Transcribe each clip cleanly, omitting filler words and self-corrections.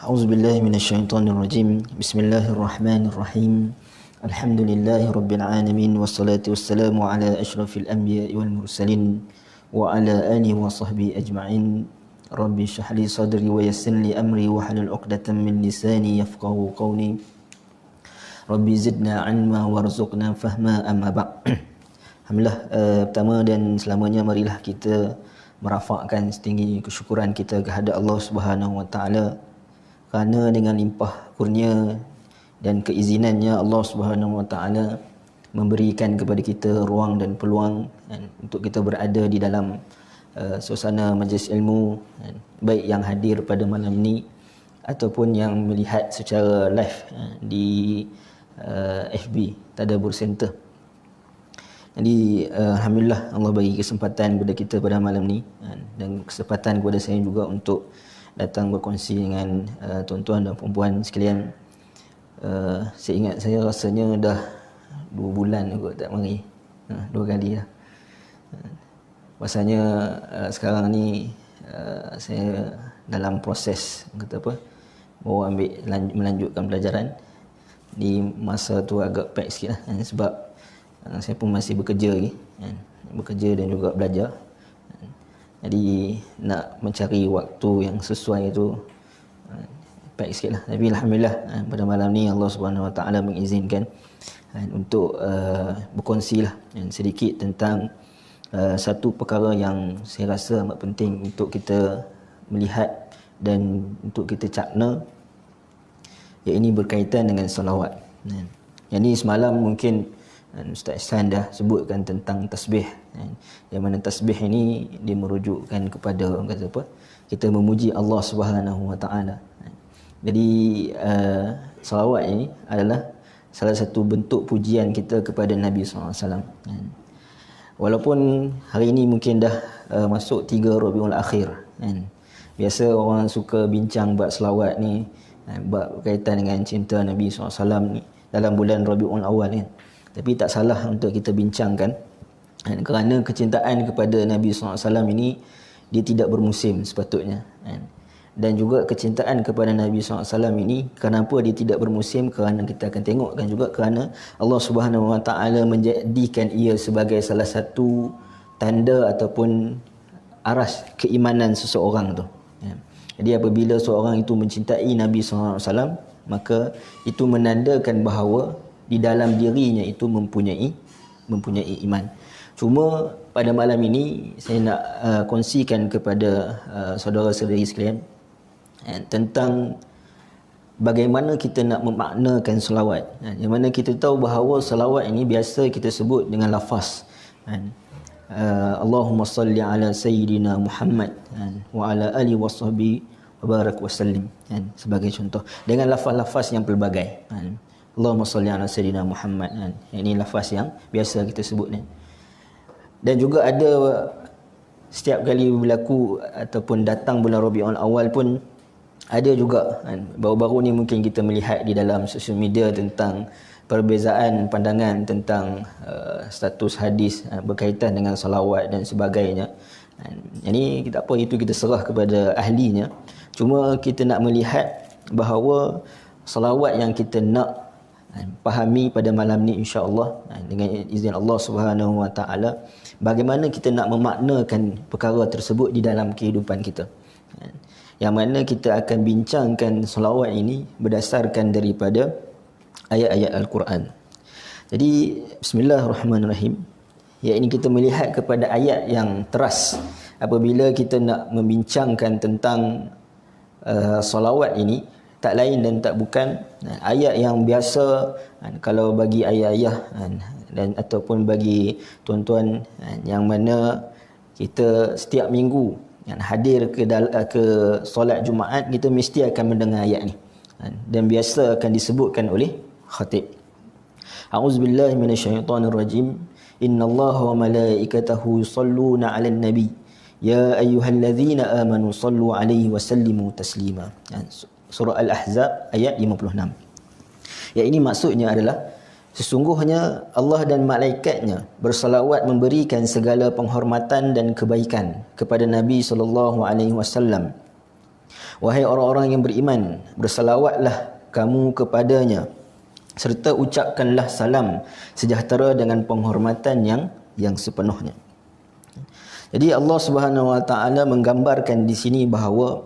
A'udzubillahi minasyaitonirrajim. Bismillahirrahmanirrahim. Alhamdulillahi rabbil alamin wassalatu wassalamu ala asyrafil anbiya'i wal mursalin wa ala alihi wa sahbihi ajma'in. Rabbi shrah li sadri wa yassir li amri wa hlul 'uqdatam min lisani yafqahu qawli. Rabbi zidna 'ilma warzuqna fahma, amma ba'd. Alhamdulillah, pertama dan selamanya marilah kita merafakkan setinggi kesyukuran kita kehadap Allah Subhanahu wa taala, kerana dengan limpah kurnia dan keizinannya Allah Subhanahu wa taala memberikan kepada kita ruang dan peluang untuk kita berada di dalam suasana majlis ilmu, baik yang hadir pada malam ini ataupun yang melihat secara live di FB Tadabbur Center. Jadi alhamdulillah Allah bagi kesempatan kepada kita pada malam ni, dan kesempatan kepada saya juga untuk datang berkongsi dengan tuan-tuan dan puan-puan sekalian. Saya ingat saya rasanya dah 2 bulan kot tak mari, 2 kali lah. Rasanya sekarang ni saya dalam proses baru melanjutkan pelajaran. Di masa tu agak pack sikit lah, sebab saya pun masih bekerja lagi, bekerja dan juga belajar. Jadi nak mencari waktu yang sesuai itu baik sikit lah. Tapi alhamdulillah pada malam ni Allah Subhanahu Wa Taala mengizinkan untuk berkongsi lah sedikit tentang satu perkara yang saya rasa amat penting untuk kita melihat dan untuk kita cakna, iaitu berkaitan dengan salawat. Yang semalam mungkin Ustaz Ihsan dah sebutkan tentang tasbih, yang mana tasbih ini dia merujukkan kepada kita memuji Allah Subhanahu Wa Taala. Jadi salawat ini adalah salah satu bentuk pujian kita kepada Nabi SAW. Walaupun hari ini mungkin dah masuk 3 Rabiul Akhir, biasa orang suka bincang bab selawat ni, bab berkaitan dengan cinta Nabi SAW ni dalam bulan Rabiul Awal ni. Tapi tak salah untuk kita bincangkan, kerana kecintaan kepada Nabi SAW ini dia tidak bermusim sepatutnya. Dan juga kecintaan kepada Nabi SAW ini, kenapa dia tidak bermusim? Kerana kita akan tengokkan juga kerana Allah Subhanahu Wa Taala menjadikan ia sebagai salah satu tanda ataupun aras keimanan seseorang tu. Jadi apabila seorang itu mencintai Nabi SAW, maka itu menandakan bahawa di dalam dirinya itu mempunyai iman. Cuma pada malam ini saya nak kongsikan kepada saudara-saudari sekalian tentang bagaimana kita nak memaknakan selawat. Yang mana kita tahu bahawa selawat ini biasa kita sebut dengan lafaz Allahumma salli ala sayyidina Muhammad wa ala alihi washabihi wa barak wa sallim, sebagai contoh, dengan lafaz-lafaz yang pelbagai. Allahumma salli ala sayyidina Muhammad, ini lafaz yang biasa kita sebut ni. Dan juga ada setiap kali berlaku ataupun datang bulan Rabiul Awal pun ada juga, baru-baru ni mungkin kita melihat di dalam sosial media tentang perbezaan pandangan tentang status hadis berkaitan dengan salawat dan sebagainya. Ini tak apa, itu kita serah kepada ahlinya. Cuma kita nak melihat bahawa salawat yang kita nak fahami pada malam ni, insya-Allah dengan izin Allah Subhanahu Wa Taala, bagaimana kita nak memaknakan perkara tersebut di dalam kehidupan kita. Yang mana kita akan bincangkan selawat ini berdasarkan daripada ayat-ayat Al-Quran. Jadi bismillahirrahmanirrahim, iaitu kita melihat kepada ayat yang teras apabila kita nak membincangkan tentang selawat ini. Tak lain dan tak bukan ayat yang biasa kalau bagi ayah-ayah dan ataupun bagi tuan-tuan yang mana kita setiap minggu hadir ke solat Jumaat, kita mesti akan mendengar ayat ni, dan biasa akan disebutkan oleh khatib. A'udzubillahi minasyaitonirrajim. Innallaha wa malaikatahu yusalluna 'alan nabi ya ayyuhallazina amanu sallu 'alaihi wa sallimu taslima. Surah Al-Ahzab ayat 56. Yang ini maksudnya adalah sesungguhnya Allah dan malaikatnya bersalawat memberikan segala penghormatan dan kebaikan kepada Nabi SAW Wahai orang-orang yang beriman, bersalawatlah kamu kepadanya serta ucapkanlah salam sejahtera dengan penghormatan yang sepenuhnya. Jadi Allah Subhanahu wa taala menggambarkan di sini bahawa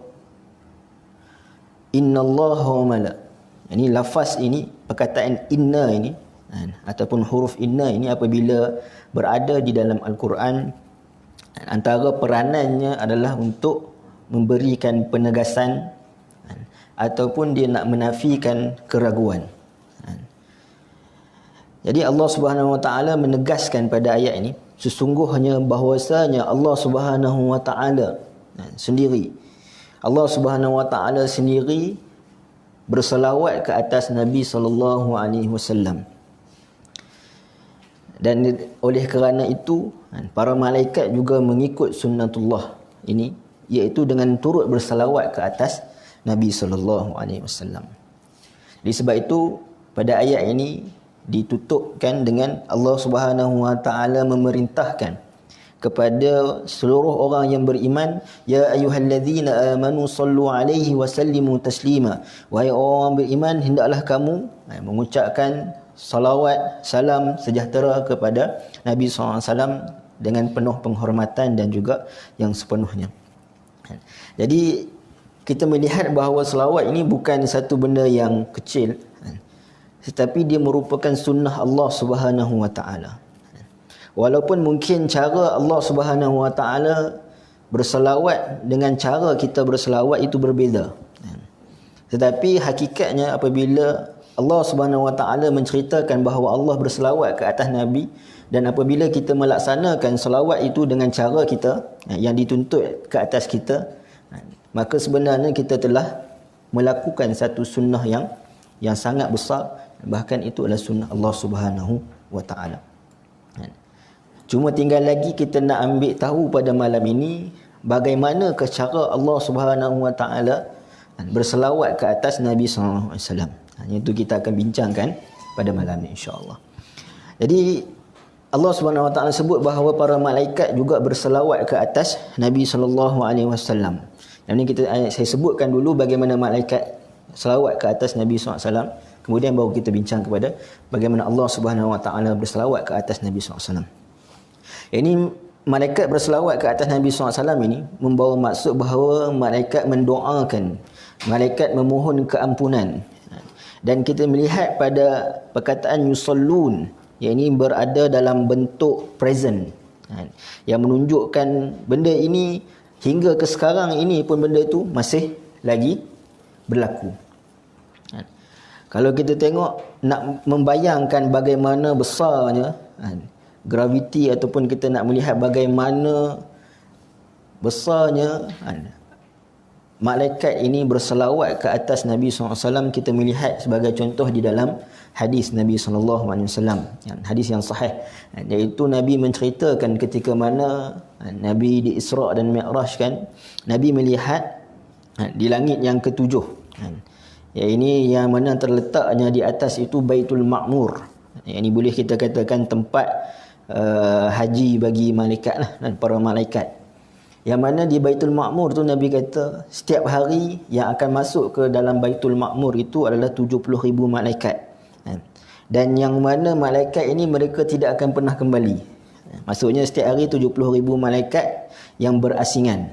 innallaha wa ini lafaz ini, perkataan inna ini ataupun huruf inna ini apabila berada di dalam Al-Quran, antara peranannya adalah untuk memberikan penegasan ataupun dia nak menafikan keraguan. Jadi Allah Subhanahu wa taala menegaskan pada ayat ini sesungguhnya bahwasanya Allah Subhanahu wa taala sendiri, Allah Subhanahu wa taala sendiri berselawat ke atas Nabi sallallahu alaihi wasallam. Dan oleh kerana itu para malaikat juga mengikut sunnatullah ini, iaitu dengan turut berselawat ke atas Nabi sallallahu alaihi wasallam. Jadi sebab itu pada ayat ini ditutupkan dengan Allah Subhanahu wa taala memerintahkan kepada seluruh orang yang beriman, ya ayyuhallazina amanu sallu alaihi wa sallimu taslima. Wahai orang beriman, hendaklah kamu mengucapkan salawat, salam sejahtera kepada Nabi SAW dengan penuh penghormatan dan juga yang sepenuhnya. Jadi kita melihat bahawa selawat ini bukan satu benda yang kecil, tetapi dia merupakan sunnah Allah Subhanahu wa taala. Walaupun mungkin cara Allah Subhanahu wa taala berselawat dengan cara kita berselawat itu berbeza, tetapi hakikatnya apabila Allah Subhanahu wa taala menceritakan bahawa Allah berselawat ke atas Nabi, dan apabila kita melaksanakan selawat itu dengan cara kita yang dituntut ke atas kita, maka sebenarnya kita telah melakukan satu sunnah yang sangat besar, bahkan itu adalah sunnah Allah Subhanahu wa taala. Cuma tinggal lagi kita nak ambil tahu pada malam ini bagaimana cara Allah Subhanahu wa taala berselawat ke atas Nabi sallallahu alaihi wasallam. Itu kita akan bincangkan pada malam ini insya-Allah. Jadi Allah Subhanahu wa taala sebut bahawa para malaikat juga berselawat ke atas Nabi sallallahu alaihi wasallam. Yang ini saya sebutkan dulu bagaimana malaikat selawat ke atas Nabi sallallahu alaihi wasallam, kemudian baru kita bincang kepada bagaimana Allah Subhanahu wa taala berselawat ke atas Nabi sallallahu alaihi wasallam. Ini malaikat berselawat ke atas Nabi sallallahu alaihi wasallam ini membawa maksud bahawa malaikat mendoakan, malaikat memohon keampunan. Dan kita melihat pada perkataan yusallun, yang ini berada dalam bentuk present, yang menunjukkan benda ini hingga ke sekarang ini pun benda itu masih lagi berlaku. Kalau kita tengok, nak membayangkan bagaimana besarnya graviti, ataupun kita nak melihat bagaimana besarnya malaikat ini berselawat ke atas Nabi SAW, kita melihat sebagai contoh di dalam hadis Nabi SAW, hadis yang sahih, iaitu Nabi menceritakan ketika mana Nabi di Isra' dan Mi'raj kan, Nabi melihat di langit yang ketujuh, ini yang mana terletaknya di atas itu Baitul Ma'mur. Ini boleh kita katakan tempat haji bagi malaikat lah, dan para malaikat. Yang mana di Baitul Ma'mur tu Nabi kata setiap hari yang akan masuk ke dalam Baitul Ma'mur itu adalah 70,000 malaikat. Dan yang mana malaikat ini mereka tidak akan pernah kembali. Maksudnya setiap hari 70,000 malaikat yang berasingan.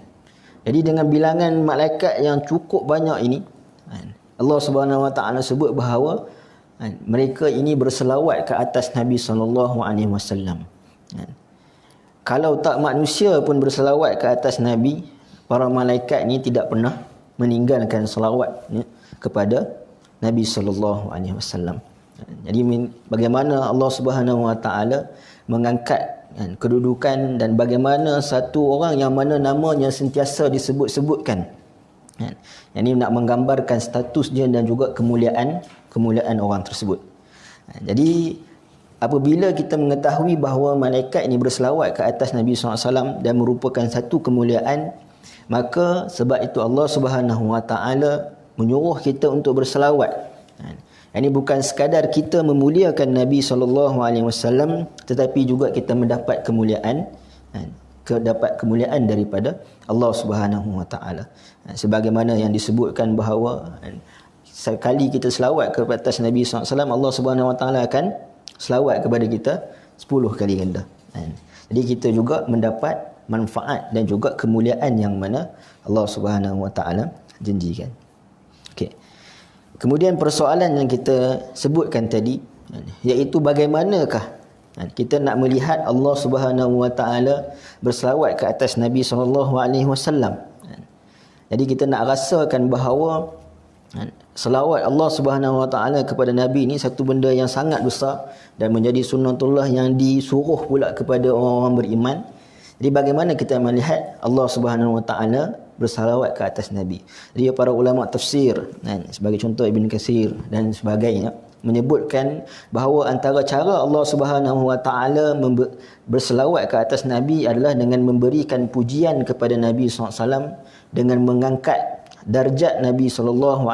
Jadi dengan bilangan malaikat yang cukup banyak ini, Allah Subhanahu wa taala sebut bahawa mereka ini berselawat ke atas Nabi sallallahu alaihi wasallam. Kalau tak manusia pun berselawat ke atas Nabi, para malaikat ni tidak pernah meninggalkan selawat kepada Nabi sallallahu alaihi wasallam. Jadi bagaimana Allah Subhanahu wa taala mengangkat kedudukan dan bagaimana satu orang yang mana namanya sentiasa disebut-sebutkan. Yang ini nak menggambarkan status dia dan juga kemuliaan orang tersebut. Jadi apabila kita mengetahui bahawa malaikat ini berselawat ke atas Nabi SAW dan merupakan satu kemuliaan, maka sebab itu Allah Subhanahu wa taala menyuruh kita untuk berselawat. Ini bukan sekadar kita memuliakan Nabi SAW, tetapi juga kita mendapat kemuliaan dapat kemuliaan daripada Allah Subhanahu wa taala. Sebagaimana yang disebutkan bahawa sekali kita selawat kepada atas Nabi SAW, Allah Subhanahu wa taala akan selawat kepada kita 10 kali ganda. Jadi kita juga mendapat manfaat dan juga kemuliaan yang mana Allah Subhanahu wa taala janjikan. Okey. Kemudian persoalan yang kita sebutkan tadi, iaitu bagaimanakah kita nak melihat Allah Subhanahu wa taala berselawat ke atas Nabi SAW. Jadi kita nak rasakan bahawa selawat Allah Subhanahu wa taala kepada Nabi ini satu benda yang sangat besar dan menjadi sunnatullah yang disuruh pula kepada orang-orang beriman. Jadi bagaimana kita melihat Allah Subhanahu wa taala bersalawat ke atas Nabi? Jadi para ulama tafsir, sebagai contoh Ibn Katsir dan sebagainya, menyebutkan bahawa antara cara Allah Subhanahu wa taala berselawat ke atas Nabi adalah dengan memberikan pujian kepada Nabi SAW, dengan mengangkat darjat Nabi SAW.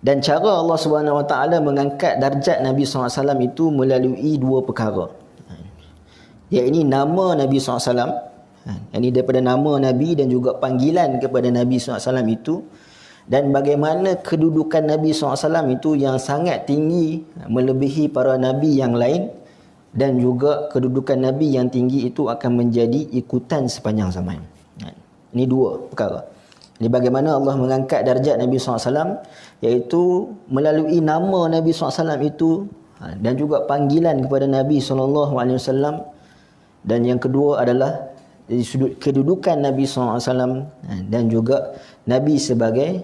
Dan cara Allah Subhanahu wa taala mengangkat darjat Nabi SAW itu melalui dua perkara. Iaitu nama Nabi SAW, ini daripada nama Nabi dan juga panggilan kepada Nabi SAW itu, dan bagaimana kedudukan Nabi SAW itu yang sangat tinggi melebihi para Nabi yang lain, dan juga kedudukan Nabi yang tinggi itu akan menjadi ikutan sepanjang zaman. Ini dua perkara. Jadi bagaimana Allah mengangkat darjat Nabi SAW, iaitu melalui nama Nabi SAW itu, dan juga panggilan kepada Nabi SAW. Dan yang kedua adalah dari sudut kedudukan Nabi SAW dan juga Nabi sebagai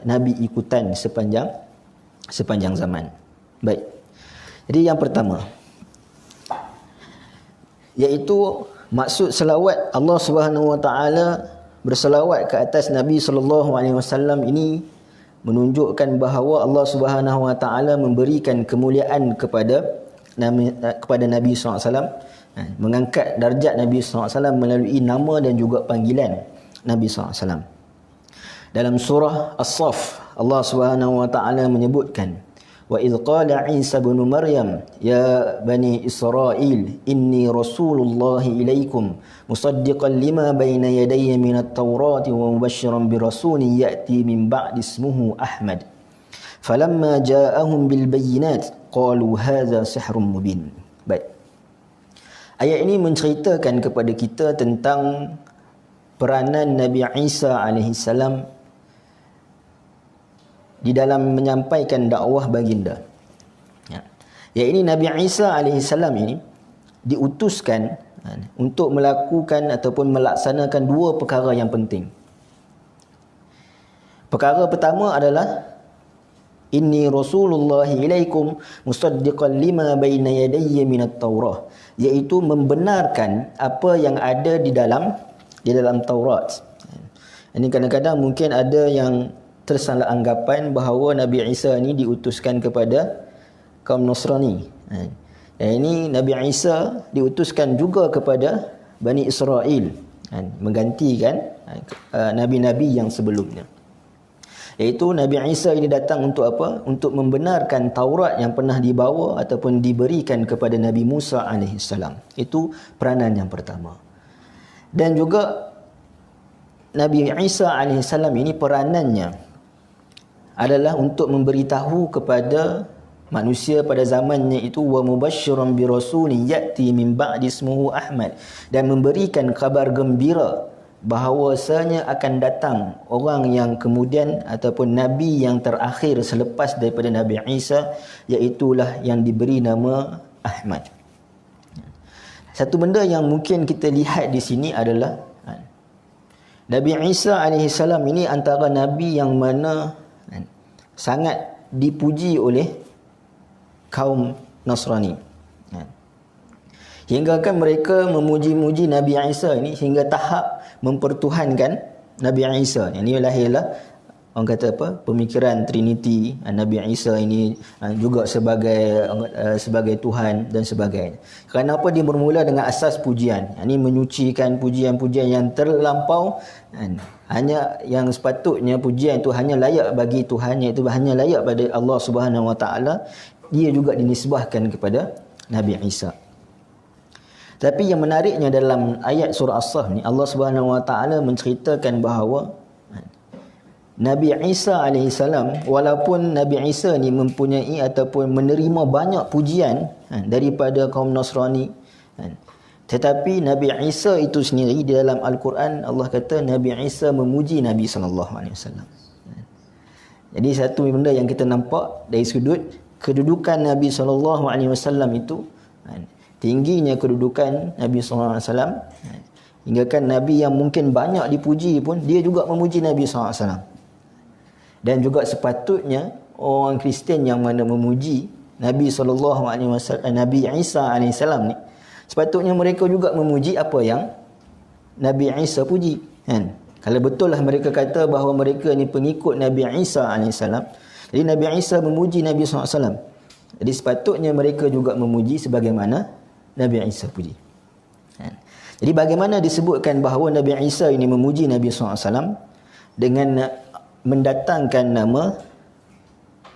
Nabi ikutan sepanjang zaman. Baik. Jadi yang pertama, iaitu maksud selawat Allah Subhanahu wa taala berselawat ke atas Nabi SAW ini menunjukkan bahawa Allah Subhanahu wa taala memberikan kemuliaan kepada Nabi SAW, mengangkat darjat Nabi SAW melalui nama dan juga panggilan Nabi SAW. Dalam surah As-Saff, Allah Subhanahu wa taala menyebutkan, wa idh qala Isa ibn Maryam ya bani Israil inni rasulullahi ilaikum musaddiqan lima baina yadayya minat taurati wa mubasysyiran bi rasulin ya'ti min ba'di ismuhu Ahmad falamma ja'ahum bil bayyinat qalu hadza sihrun mubin. Baik. Ayat ini menceritakan kepada kita tentang peranan Nabi Isa AS di dalam menyampaikan dakwah baginda. Iaitu Nabi Isa AS ini diutuskan untuk melakukan ataupun melaksanakan dua perkara yang penting. Perkara pertama adalah inni rasulullahi ilaikum musaddiqan lima baina yadayya minat taurah, iaitu membenarkan apa yang ada di dalam Taurat. Ini kadang-kadang mungkin ada yang tersalah anggapan bahawa Nabi Isa ini diutuskan kepada kaum Nasrani. Dan ini Nabi Isa diutuskan juga kepada Bani Israel, menggantikan nabi-nabi yang sebelumnya. Iaitu Nabi Isa ini datang untuk apa? Untuk membenarkan Taurat yang pernah dibawa ataupun diberikan kepada Nabi Musa AS. Itu peranan yang pertama. Dan juga Nabi Isa AS ini peranannya adalah untuk memberitahu kepada manusia pada zamannya itu, wa mubasysyiran bi rasulin ya'ti min ba'di ismuhu Ahmad, dan memberikan kabar gembira bahawasanya akan datang orang yang kemudian ataupun nabi yang terakhir selepas daripada Nabi Isa, iaitulah yang diberi nama Ahmad. Satu benda yang mungkin kita lihat di sini adalah Nabi Isa AS ini antara nabi yang mana sangat dipuji oleh kaum Nasrani. Hingga kan mereka memuji-muji Nabi Isa ini hingga tahap mempertuhankan Nabi Isa. Ini lahirlah orang kata apa, pemikiran Trinity. Nabi Isa ini juga sebagai Tuhan dan sebagainya. Kenapa dia bermula dengan asas pujian? Ini menyucikan pujian-pujian yang terlampau. Hanya yang sepatutnya pujian itu hanya layak bagi Tuhan, iaitu hanya layak pada Allah Subhanahu Wa Taala. Dia juga dinisbahkan kepada Nabi Isa. Tapi yang menariknya dalam ayat surah As-Saff ni, Allah Subhanahu Wa Taala menceritakan bahawa Nabi Isa alaihissalam, walaupun Nabi Isa ni mempunyai ataupun menerima banyak pujian daripada kaum Nasrani, tetapi Nabi Isa itu sendiri di dalam Al-Quran Allah kata Nabi Isa memuji Nabi SAW. Jadi satu benda yang kita nampak dari sudut kedudukan Nabi SAW itu, tingginya kedudukan Nabi SAW, hingga kan Nabi yang mungkin banyak dipuji pun dia juga memuji Nabi SAW. Dan juga sepatutnya orang Kristian yang mana memuji Nabi SAW, Nabi Isa AS ni, sepatutnya mereka juga memuji apa yang Nabi Isa puji, kan? Kalau betul lah mereka kata bahawa mereka ni pengikut Nabi Isa AS, jadi Nabi Isa memuji Nabi SAW, jadi sepatutnya mereka juga memuji sebagaimana Nabi Isa puji. Jadi bagaimana disebutkan bahawa Nabi Isa ini memuji Nabi SAW dengan mendatangkan nama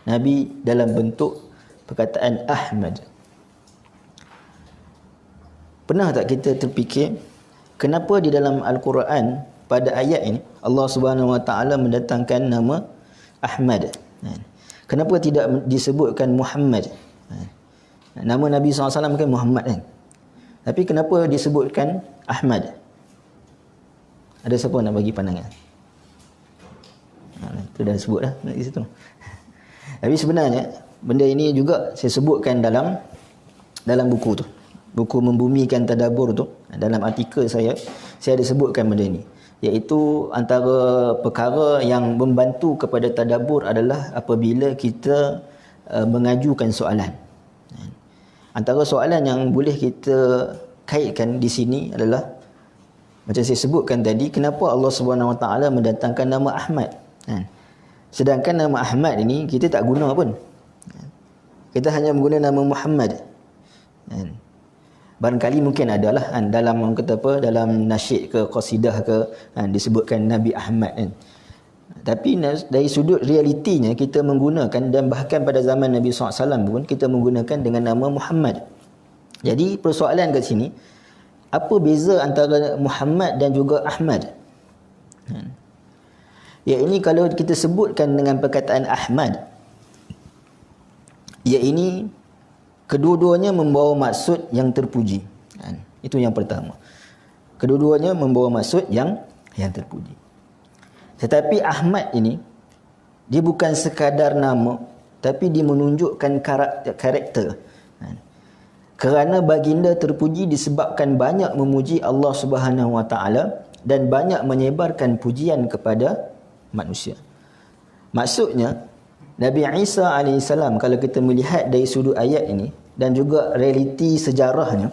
Nabi dalam bentuk perkataan Ahmad. Pernah tak kita terfikir kenapa di dalam Al-Quran pada ayat ini Allah Subhanahu Wa Taala mendatangkan nama Ahmad? Kenapa tidak disebutkan Muhammad? Nama Nabi SAW kan Muhammad, kan? Tapi kenapa disebutkan Ahmad? Ada siapa nak bagi pandangan? Itu dah sebut dah di situ. Tapi sebenarnya benda ini juga saya sebutkan dalam buku tu, buku Membumikan Tadabbur tu. Dalam artikel saya ada sebutkan benda ini, iaitu antara perkara yang membantu kepada tadabbur adalah apabila kita mengajukan soalan. Antara soalan yang boleh kita kaitkan di sini adalah macam saya sebutkan tadi, kenapa Allah Subhanahu Wa Taala mendatangkan nama Ahmad? Sedangkan nama Ahmad ini kita tak guna pun. Kita hanya menggunakan nama Muhammad. Barangkali mungkin adalah dalam orang kata apa, dalam nasyid ke qasidah ke disebutkan Nabi Ahmad, kan. Tapi dari sudut realitinya kita menggunakan, dan bahkan pada zaman Nabi SAW pun kita menggunakan dengan nama Muhammad. Jadi persoalan kat sini, apa beza antara Muhammad dan juga Ahmad? Ya, ini kalau kita sebutkan dengan perkataan Ahmad, ya ini kedua-duanya membawa maksud yang terpuji. Itu yang pertama. Kedua-duanya membawa maksud yang terpuji. Tetapi Ahmad ini, dia bukan sekadar nama, tapi dia menunjukkan karakter. Kerana baginda terpuji disebabkan banyak memuji Allah Subhanahu Wa Taala dan banyak menyebarkan pujian kepada manusia. Maksudnya Nabi Isa AS, kalau kita melihat dari sudut ayat ini dan juga realiti sejarahnya,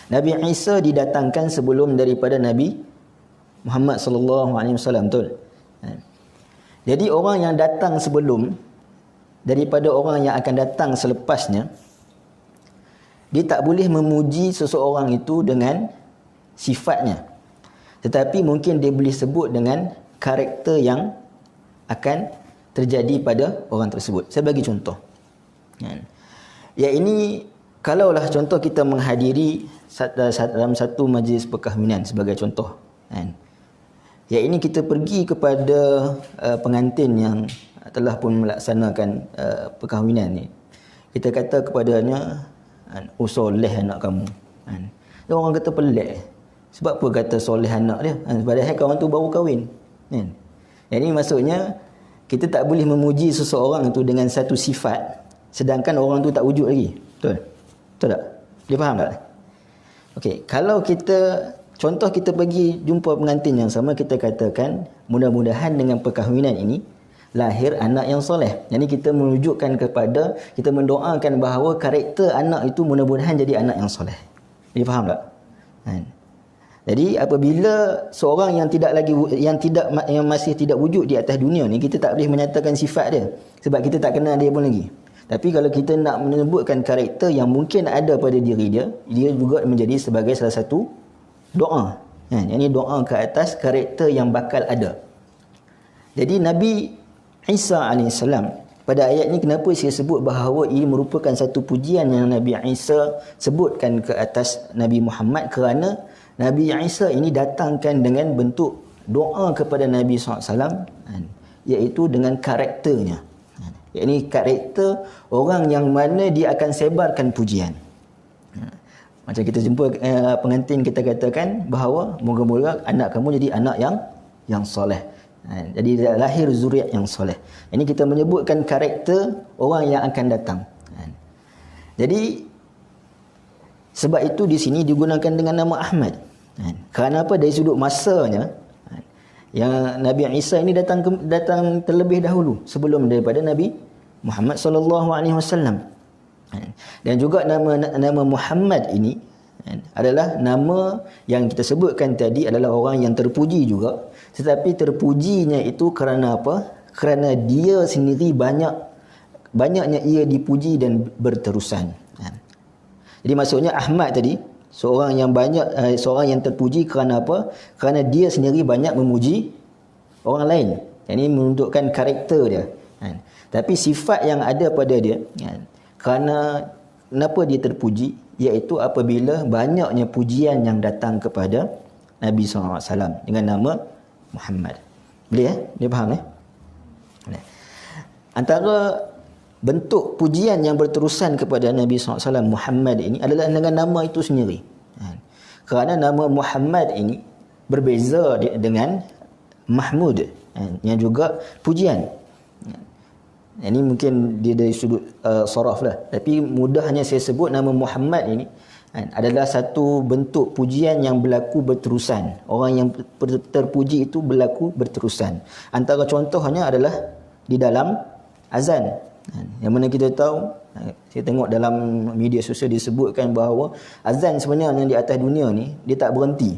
Nabi Isa didatangkan sebelum daripada Nabi Muhammad sallallahu alaihi wasallam, betul? Jadi orang yang datang sebelum daripada orang yang akan datang selepasnya, dia tak boleh memuji seseorang itu dengan sifatnya, tetapi mungkin dia boleh sebut dengan karakter yang akan terjadi pada orang tersebut. Saya bagi contoh. Ya, ini kalaulah contoh kita menghadiri dalam satu majlis perkahwinan sebagai contoh. Ya, ini kita pergi kepada pengantin yang telah pun melaksanakan perkahwinan ni. Kita kata kepadanya, oh soleh anak kamu. Dan orang kata pelik. Sebab apa kata soleh anak dia? Padahal kawan tu baru kahwin. Jadi maksudnya kita tak boleh memuji seseorang itu dengan satu sifat sedangkan orang tu tak wujud lagi. Betul? Betul tak? Dia faham tak? Okey, kalau kita contoh kita pergi jumpa pengantin yang sama, kita katakan mudah-mudahan dengan perkahwinan ini lahir anak yang soleh. Jadi kita menunjukkan kepada, kita mendoakan bahawa karakter anak itu mudah-mudahan jadi anak yang soleh. Dia faham tak? Jadi apabila seorang yang yang masih tidak wujud di atas dunia ni, kita tak boleh menyatakan sifat dia sebab kita tak kenal dia pun lagi. Tapi kalau kita nak menyebutkan karakter yang mungkin ada pada diri dia, dia juga menjadi sebagai salah satu doa. Yang ini doa ke atas karakter yang bakal ada. Jadi Nabi Isa AS pada ayat ni kenapa saya sebut bahawa ia merupakan satu pujian yang Nabi Isa sebutkan ke atas Nabi Muhammad, kerana Nabi Isa ini datangkan dengan bentuk doa kepada Nabi SAW, iaitu dengan karakternya. Ini karakter orang yang mana dia akan sebarkan pujian. Macam kita jumpa pengantin, kita katakan bahawa moga-moga anak kamu jadi anak yang soleh. Jadi lahir zuriat yang soleh. Ini kita menyebutkan karakter orang yang akan datang. Jadi sebab itu di sini digunakan dengan nama Ahmad. Kerana apa? Dari sudut masanya, yang Nabi Isa ini datang terlebih dahulu sebelum daripada Nabi Muhammad sallallahu alaihi wasallam. Dan juga nama Muhammad ini adalah nama yang kita sebutkan tadi, adalah orang yang terpuji juga, tetapi terpujinya itu kerana apa? Kerana dia sendiri banyaknya ia dipuji dan berterusan. Jadi maksudnya Ahmad tadi seorang yang terpuji kerana apa? Kerana dia sendiri banyak memuji orang lain. Ini menunjukkan karakter dia. Tapi sifat yang ada pada dia, kerana kenapa dia terpuji, iaitu apabila banyaknya pujian yang datang kepada Nabi SAW dengan nama Muhammad. Boleh Dia faham Antara bentuk pujian yang berterusan kepada Nabi SAW Muhammad ini adalah dengan nama itu sendiri. Kerana nama Muhammad ini berbeza dengan Mahmud, yang juga pujian. Ini mungkin dia dari sudut saraf lah. Tapi mudahnya saya sebut nama Muhammad ini adalah satu bentuk pujian yang berlaku berterusan. Orang yang terpuji itu berlaku berterusan. Antara contohnya adalah di dalam azan. Yang mana kita tahu, saya tengok dalam media sosial disebutkan bahawa azan sebenarnya di atas dunia ni dia tak berhenti.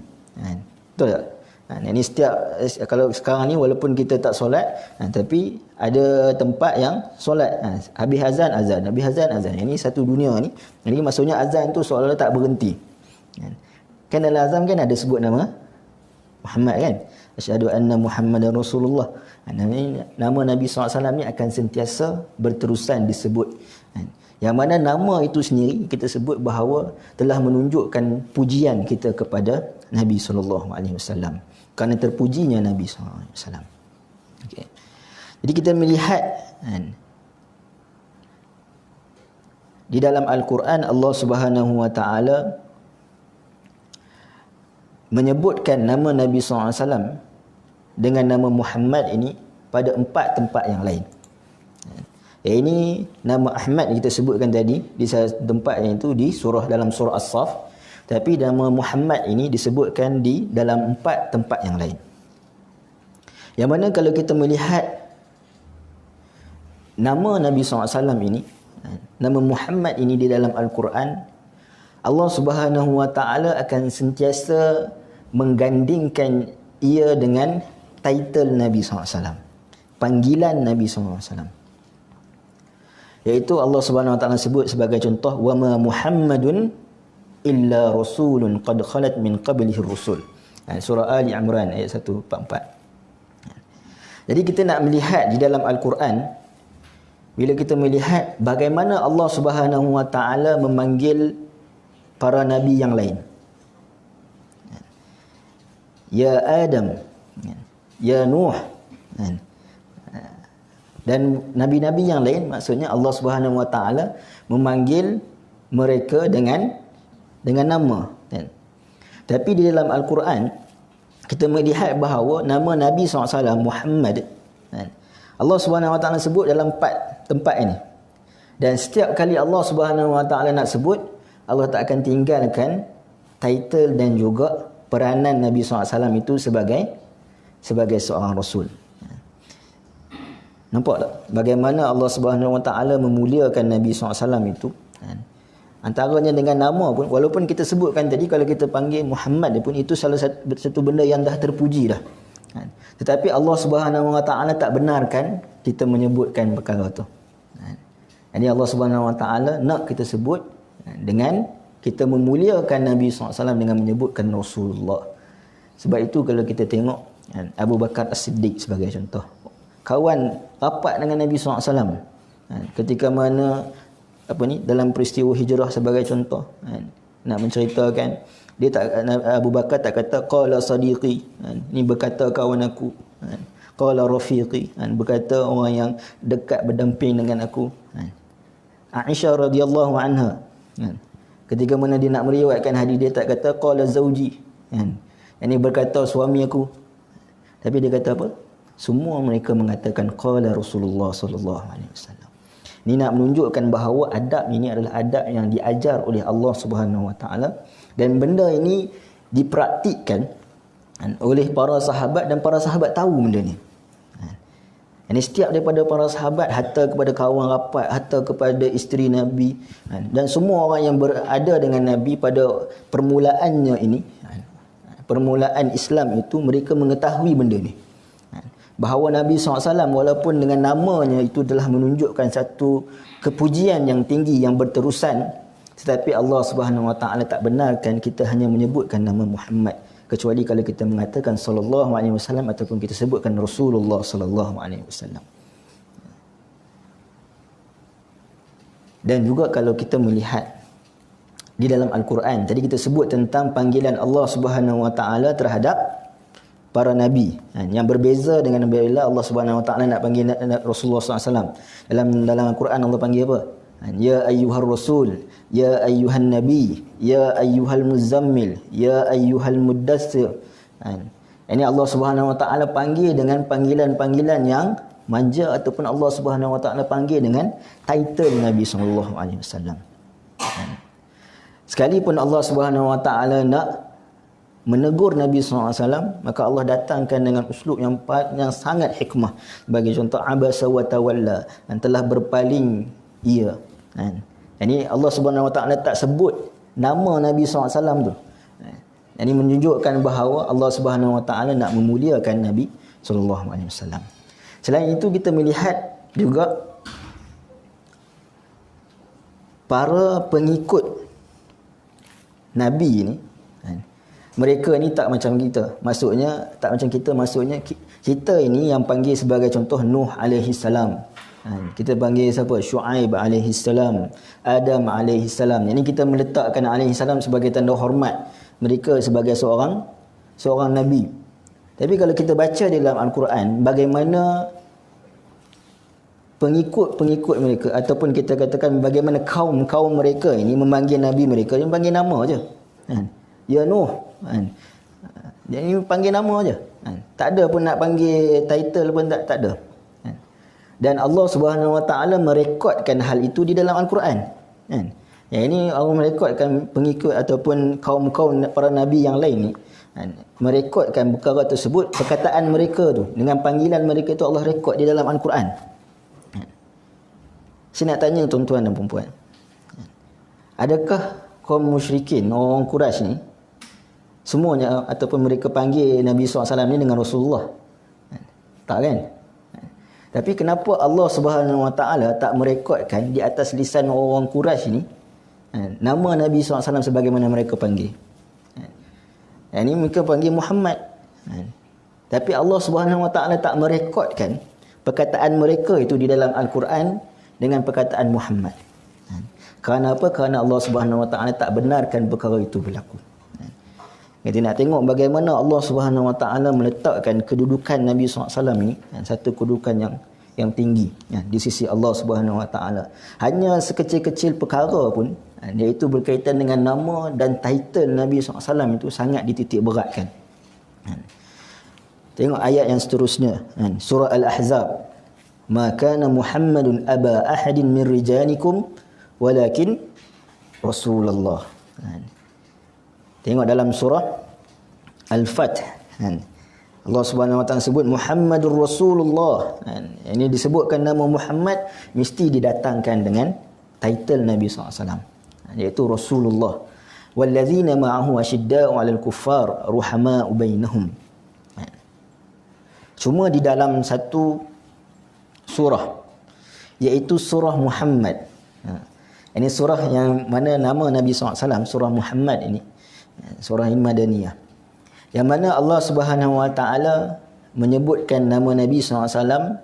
Betul tak? Ini setiap, kalau sekarang ni walaupun kita tak solat, tapi ada tempat yang solat. Habis azan, habis azan. Ini satu dunia ni. Jadi maksudnya azan tu seolah-olah tak berhenti. Kan dalam azan kan ada sebut nama Muhammad kan? Asyhadu anna Muhammadar Rasulullah. Nama Nabi SAW ni akan sentiasa berterusan disebut. Yang mana nama itu sendiri kita sebut bahawa telah menunjukkan pujian kita kepada Nabi SAW. Kerana terpujinya Nabi SAW. Okay. Jadi kita melihat di dalam Al-Quran Allah Subhanahu Wa Taala menyebutkan nama Nabi SAW dengan nama Muhammad ini pada 4 tempat yang lain. Ini nama Ahmad kita sebutkan tadi di satu tempat, iaitu di dalam surah As-Saff. Tapi nama Muhammad ini disebutkan di dalam 4 tempat yang lain. Yang mana kalau kita melihat nama Nabi SAW ini, nama Muhammad ini di dalam Al-Quran, Allah Subhanahu Wa Taala akan sentiasa menggandingkan ia dengan title Nabi SAW, panggilan Nabi SAW. Iaitu Allah Subhanahu Wa Taala sebut sebagai contoh, wa ma Muhammadun illa rasulun qad khalat min qablihi rusul. Surah Ali Imran ayat 144. Jadi kita nak melihat di dalam Al-Quran, bila kita melihat bagaimana Allah Subhanahu Wa Taala memanggil para nabi yang lain. Ya Adam, ya Nuh, dan nabi-nabi yang lain, maksudnya Allah Subhanahu Wa Taala memanggil mereka dengan nama. Tapi di dalam Al-Quran kita melihat bahawa nama Nabi SAW Muhammad, Allah Subhanahu Wa Taala sebut dalam 4 tempat ini. Dan setiap kali Allah Subhanahu Wa Taala nak sebut, Allah tak akan tinggalkan title dan juga peranan Nabi SAW itu sebagai seorang Rasul. Nampak tak bagaimana Allah Subhanahu Wa Taala memuliakan Nabi SAW itu? Antaranya dengan nama pun, walaupun kita sebutkan tadi kalau kita panggil Muhammad pun itu salah satu benda yang dah terpuji dah. Tetapi Allah Subhanahu Wa Taala tak benarkan kita menyebutkan perkara tu. Jadi Allah Subhanahu Wa Taala nak kita sebut dengan kita memuliakan Nabi SAW dengan menyebutkan Rasulullah. Sebab itu kalau kita tengok Abu Bakar As-Siddiq sebagai contoh, kawan rapat dengan Nabi SAW. Ketika mana dalam peristiwa hijrah sebagai contoh, nak menceritakan, dia tak, Abu Bakar tak kata qala sadiqi, ni berkata kawan aku, qala rafiqi, berkata orang yang dekat berdamping dengan aku. Aisyah radhiyallahu anha, ketika mana dia nak meriwayatkan hadis, dia tak kata qala zauji, ini berkata suami aku, tapi dia kata apa? Semua mereka mengatakan qala Rasulullah sallallahu alaihi wasallam. Ini nak menunjukkan bahawa adab ini adalah adab yang diajar oleh Allah Subhanahu wa taala, dan benda ini dipraktikkan oleh para sahabat, dan para sahabat tahu benda ni. Ini setiap daripada para sahabat, hatta kepada kawan rapat, hatta kepada isteri Nabi, dan semua orang yang berada dengan Nabi pada permulaannya ini, permulaan Islam itu, mereka mengetahui benda ni, bahawa Nabi SAW walaupun dengan namanya itu telah menunjukkan satu kepujian yang tinggi yang berterusan, tetapi Allah Subhanahu Wa Taala tak benarkan kita hanya menyebutkan nama Muhammad, kecuali kalau kita mengatakan sallallahu alaihi wasallam ataupun kita sebutkan Rasulullah sallallahu alaihi wasallam. Dan juga kalau kita melihat di dalam Al-Quran, tadi kita sebut tentang panggilan Allah Subhanahu Wa Taala terhadap para nabi, yang berbeza dengan bila Allah Subhanahu Wa Taala nak panggil Rasulullah SAW. Dalam Al-Quran Allah panggil apa? Ya ayyuhar rasul, ya ayyuhan nabi, ya ayyuhal muzammil, ya ayyuhal muddassir. Ini Allah Subhanahu Wa Taala panggil dengan panggilan-panggilan yang manja, ataupun Allah Subhanahu Wa Taala panggil dengan title Nabi sallallahu alaihi wasallam. Sekalipun Allah Subhanahu Wa Taala nak menegur Nabi SAW, maka Allah datangkan dengan uslub yang sangat hikmah. Bagi contoh, abasa wa tawalla, dan telah berpaling ia. Ini Allah Subhanahu Wa Taala tak sebut nama Nabi SAW tu. Ini menunjukkan bahawa Allah Subhanahu Wa Taala nak memuliakan Nabi SAW. Selain itu, kita melihat juga para pengikut Nabi ini, mereka ni tak macam kita. Maksudnya kita ini yang panggil sebagai contoh Nuh alaihi salam. Kita panggil siapa? Syuaib alaihi salam, Adam alaihi salam. Ini kita meletakkan alaihi salam sebagai tanda hormat mereka sebagai seorang nabi. Tapi kalau kita baca di dalam Al-Quran, bagaimana pengikut mereka, ataupun kita katakan bagaimana kaum mereka ini memanggil nabi mereka, dia panggil nama aja. Ya Nuh, jadi panggil nama aja. Tak ada pun nak panggil title pun tak ada. Dan Allah Subhanahu Wa Taala merekodkan hal itu di dalam Al-Quran. Yang ini Allah merekodkan pengikut ataupun kaum-kaum para nabi yang lain ni, merekodkan perkara tersebut, perkataan mereka tu dengan panggilan mereka itu Allah rekod di dalam Al-Quran. Saya nak tanya tuan-tuan dan puan-puan, adakah kaum musyrikin, orang Quraisy ni, semuanya ataupun mereka panggil Nabi SAW ni dengan Rasulullah? Tak kan? Tapi kenapa Allah Subhanahu Wa Taala tak merekodkan di atas lisan orang Quraisy ni nama Nabi SAW sebagaimana mereka panggil? Ini mereka panggil Muhammad. Tapi Allah Subhanahu Wa Taala tak merekodkan perkataan mereka itu di dalam Al-Quran dengan perkataan Muhammad. Kerana apa? Kerana Allah Subhanahu Wa Taala tak benarkan perkara itu berlaku. Kita nak tengok bagaimana Allah Subhanahu Wa Taala meletakkan kedudukan Nabi SAW ini, satu kedudukan yang tinggi di sisi Allah Subhanahu Wa Taala. Hanya sekecil-kecil perkara pun, iaitu berkaitan dengan nama dan title Nabi SAW itu sangat dititik beratkan. Tengok ayat yang seterusnya, surah Al-Ahzab. Ma kana Muhammadun aba ahadin min rijalikum walakin Rasulullah. Tengok dalam surah Al-Fath, Allah Subhanahu Wa Taala sebut Muhammadur Rasulullah. Ini disebutkan nama Muhammad, mesti didatangkan dengan title Nabi SAW, iaitu Rasulullah. Wallazina ma'ahu asyidda'u 'alal kuffar ruhama'u bainahum. Cuma di dalam satu surah, iaitu surah Muhammad. Ini surah yang mana nama Nabi SAW, surah Muhammad ini, surah Madaniyah, yang mana Allah Subhanahu Wa Taala menyebutkan nama Nabi SAW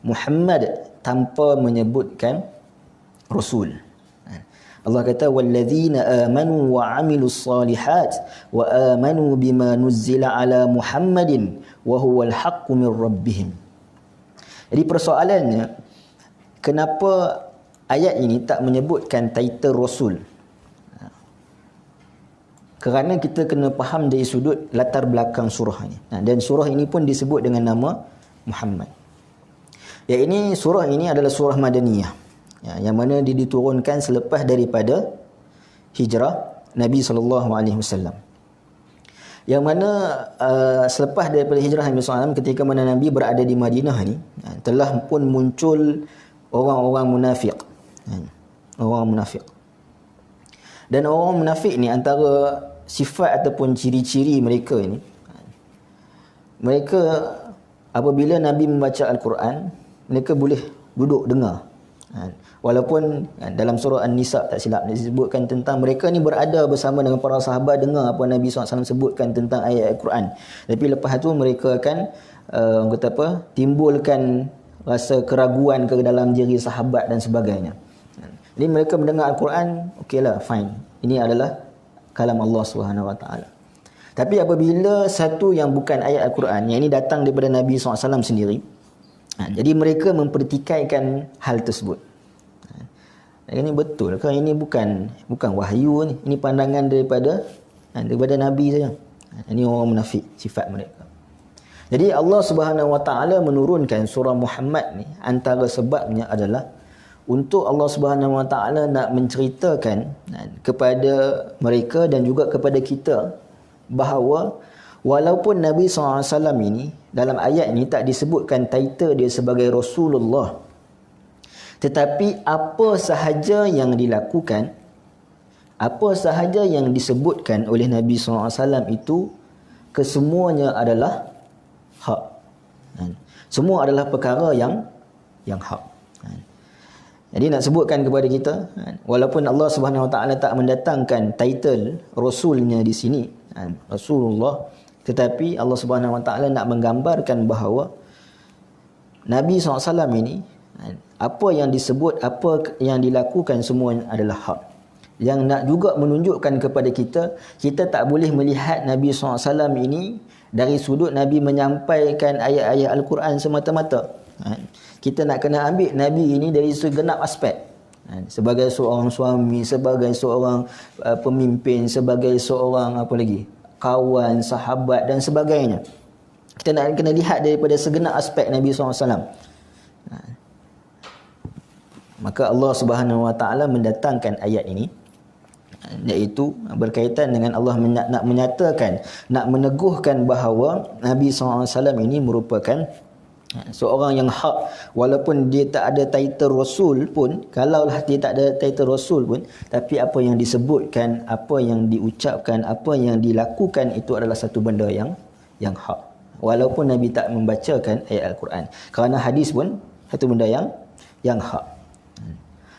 Muhammad tanpa menyebutkan rasul. Allah kata walladzina amanu wa amilus salihat wa amanu bima nuzzila ala Muhammadin wa huwal haqqu min rabbihim. Jadi persoalannya, kenapa ayat ini tak menyebutkan title rasul? Kerana kita kena faham dari sudut latar belakang surah ini. Dan surah ini pun disebut dengan nama Muhammad. Surah ini adalah surah Madaniyah. Yang mana dia diturunkan selepas daripada hijrah Nabi SAW. Yang mana selepas daripada hijrah Nabi SAW, ketika mana Nabi berada di Madinah ni, telah pun muncul orang-orang munafik. Orang munafik. Dan orang munafik ni, antara sifat ataupun ciri-ciri mereka ini, mereka apabila Nabi membaca Al-Quran, mereka boleh duduk dengar. Walaupun dalam surah An-Nisa tak silap disebutkan tentang mereka ni berada bersama dengan para sahabat dengar apa Nabi SAW sebutkan tentang ayat Al-Quran. Tapi lepas tu mereka akan timbulkan rasa keraguan ke dalam diri sahabat dan sebagainya. Jadi mereka mendengar Al-Quran, okeylah, fine. Ini adalah kalam Allah SWT. Tapi apabila satu yang bukan ayat Al-Quran, yang ini datang daripada Nabi SAW sendiri, jadi mereka mempertikaikan hal tersebut. Ini betul ke? Ini bukan wahyu ni. Ini pandangan daripada Nabi saja. Ini orang munafik, sifat mereka. Jadi Allah Subhanahu Wa Taala menurunkan surah Muhammad ni, antara sebabnya adalah untuk Allah Subhanahu Wa Taala nak menceritakan kepada mereka dan juga kepada kita bahawa walaupun Nabi SAW ini dalam ayat ini tak disebutkan title dia sebagai Rasulullah, tetapi apa sahaja yang dilakukan, apa sahaja yang disebutkan oleh Nabi SAW itu, kesemuanya adalah hak. Semua adalah perkara yang hak. Jadi nak sebutkan kepada kita, walaupun Allah Subhanahu Wa Taala tak mendatangkan title Rasulnya di sini, Rasulullah, tetapi Allah Subhanahu Wa Taala nak menggambarkan bahawa Nabi SAW ini, apa yang disebut, apa yang dilakukan, semua adalah hak. Yang nak juga menunjukkan kepada kita, kita tak boleh melihat Nabi SAW ini dari sudut Nabi menyampaikan ayat-ayat Al-Quran semata-mata. Kita nak kena ambil Nabi ini dari segenap aspek. Sebagai seorang suami, sebagai seorang pemimpin, sebagai seorang kawan, sahabat dan sebagainya. Kita nak kena lihat daripada segenap aspek Nabi SAW. Maka Allah Subhanahu Wa Taala mendatangkan ayat ini, iaitu berkaitan dengan Allah nak menyatakan, nak meneguhkan bahawa Nabi SAW ini merupakan seorang yang hak. Walaupun dia tak ada title Rasul pun, kalaulah dia tak ada title Rasul pun, tapi apa yang disebutkan, apa yang diucapkan, apa yang dilakukan, itu adalah satu benda yang hak. Walaupun Nabi tak membacakan ayat Al-Quran, kerana hadis pun satu benda yang hak.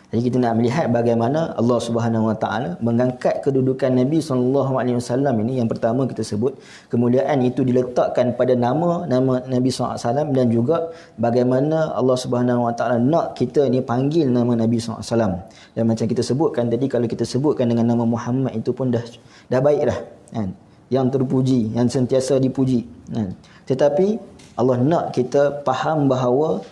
Jadi kita nak melihat bagaimana Allah Subhanahu Wa Taala mengangkat kedudukan Nabi SAW ini. Yang pertama kita sebut, kemuliaan itu diletakkan pada nama Nabi SAW, dan juga bagaimana Allah Subhanahu Wa Taala nak kita ni panggil nama Nabi SAW. Dan macam kita sebutkan tadi, kalau kita sebutkan dengan nama Muhammad itu pun dah baik dah, kan? Yang terpuji, yang sentiasa dipuji, kan? Tetapi Allah nak kita faham bahawa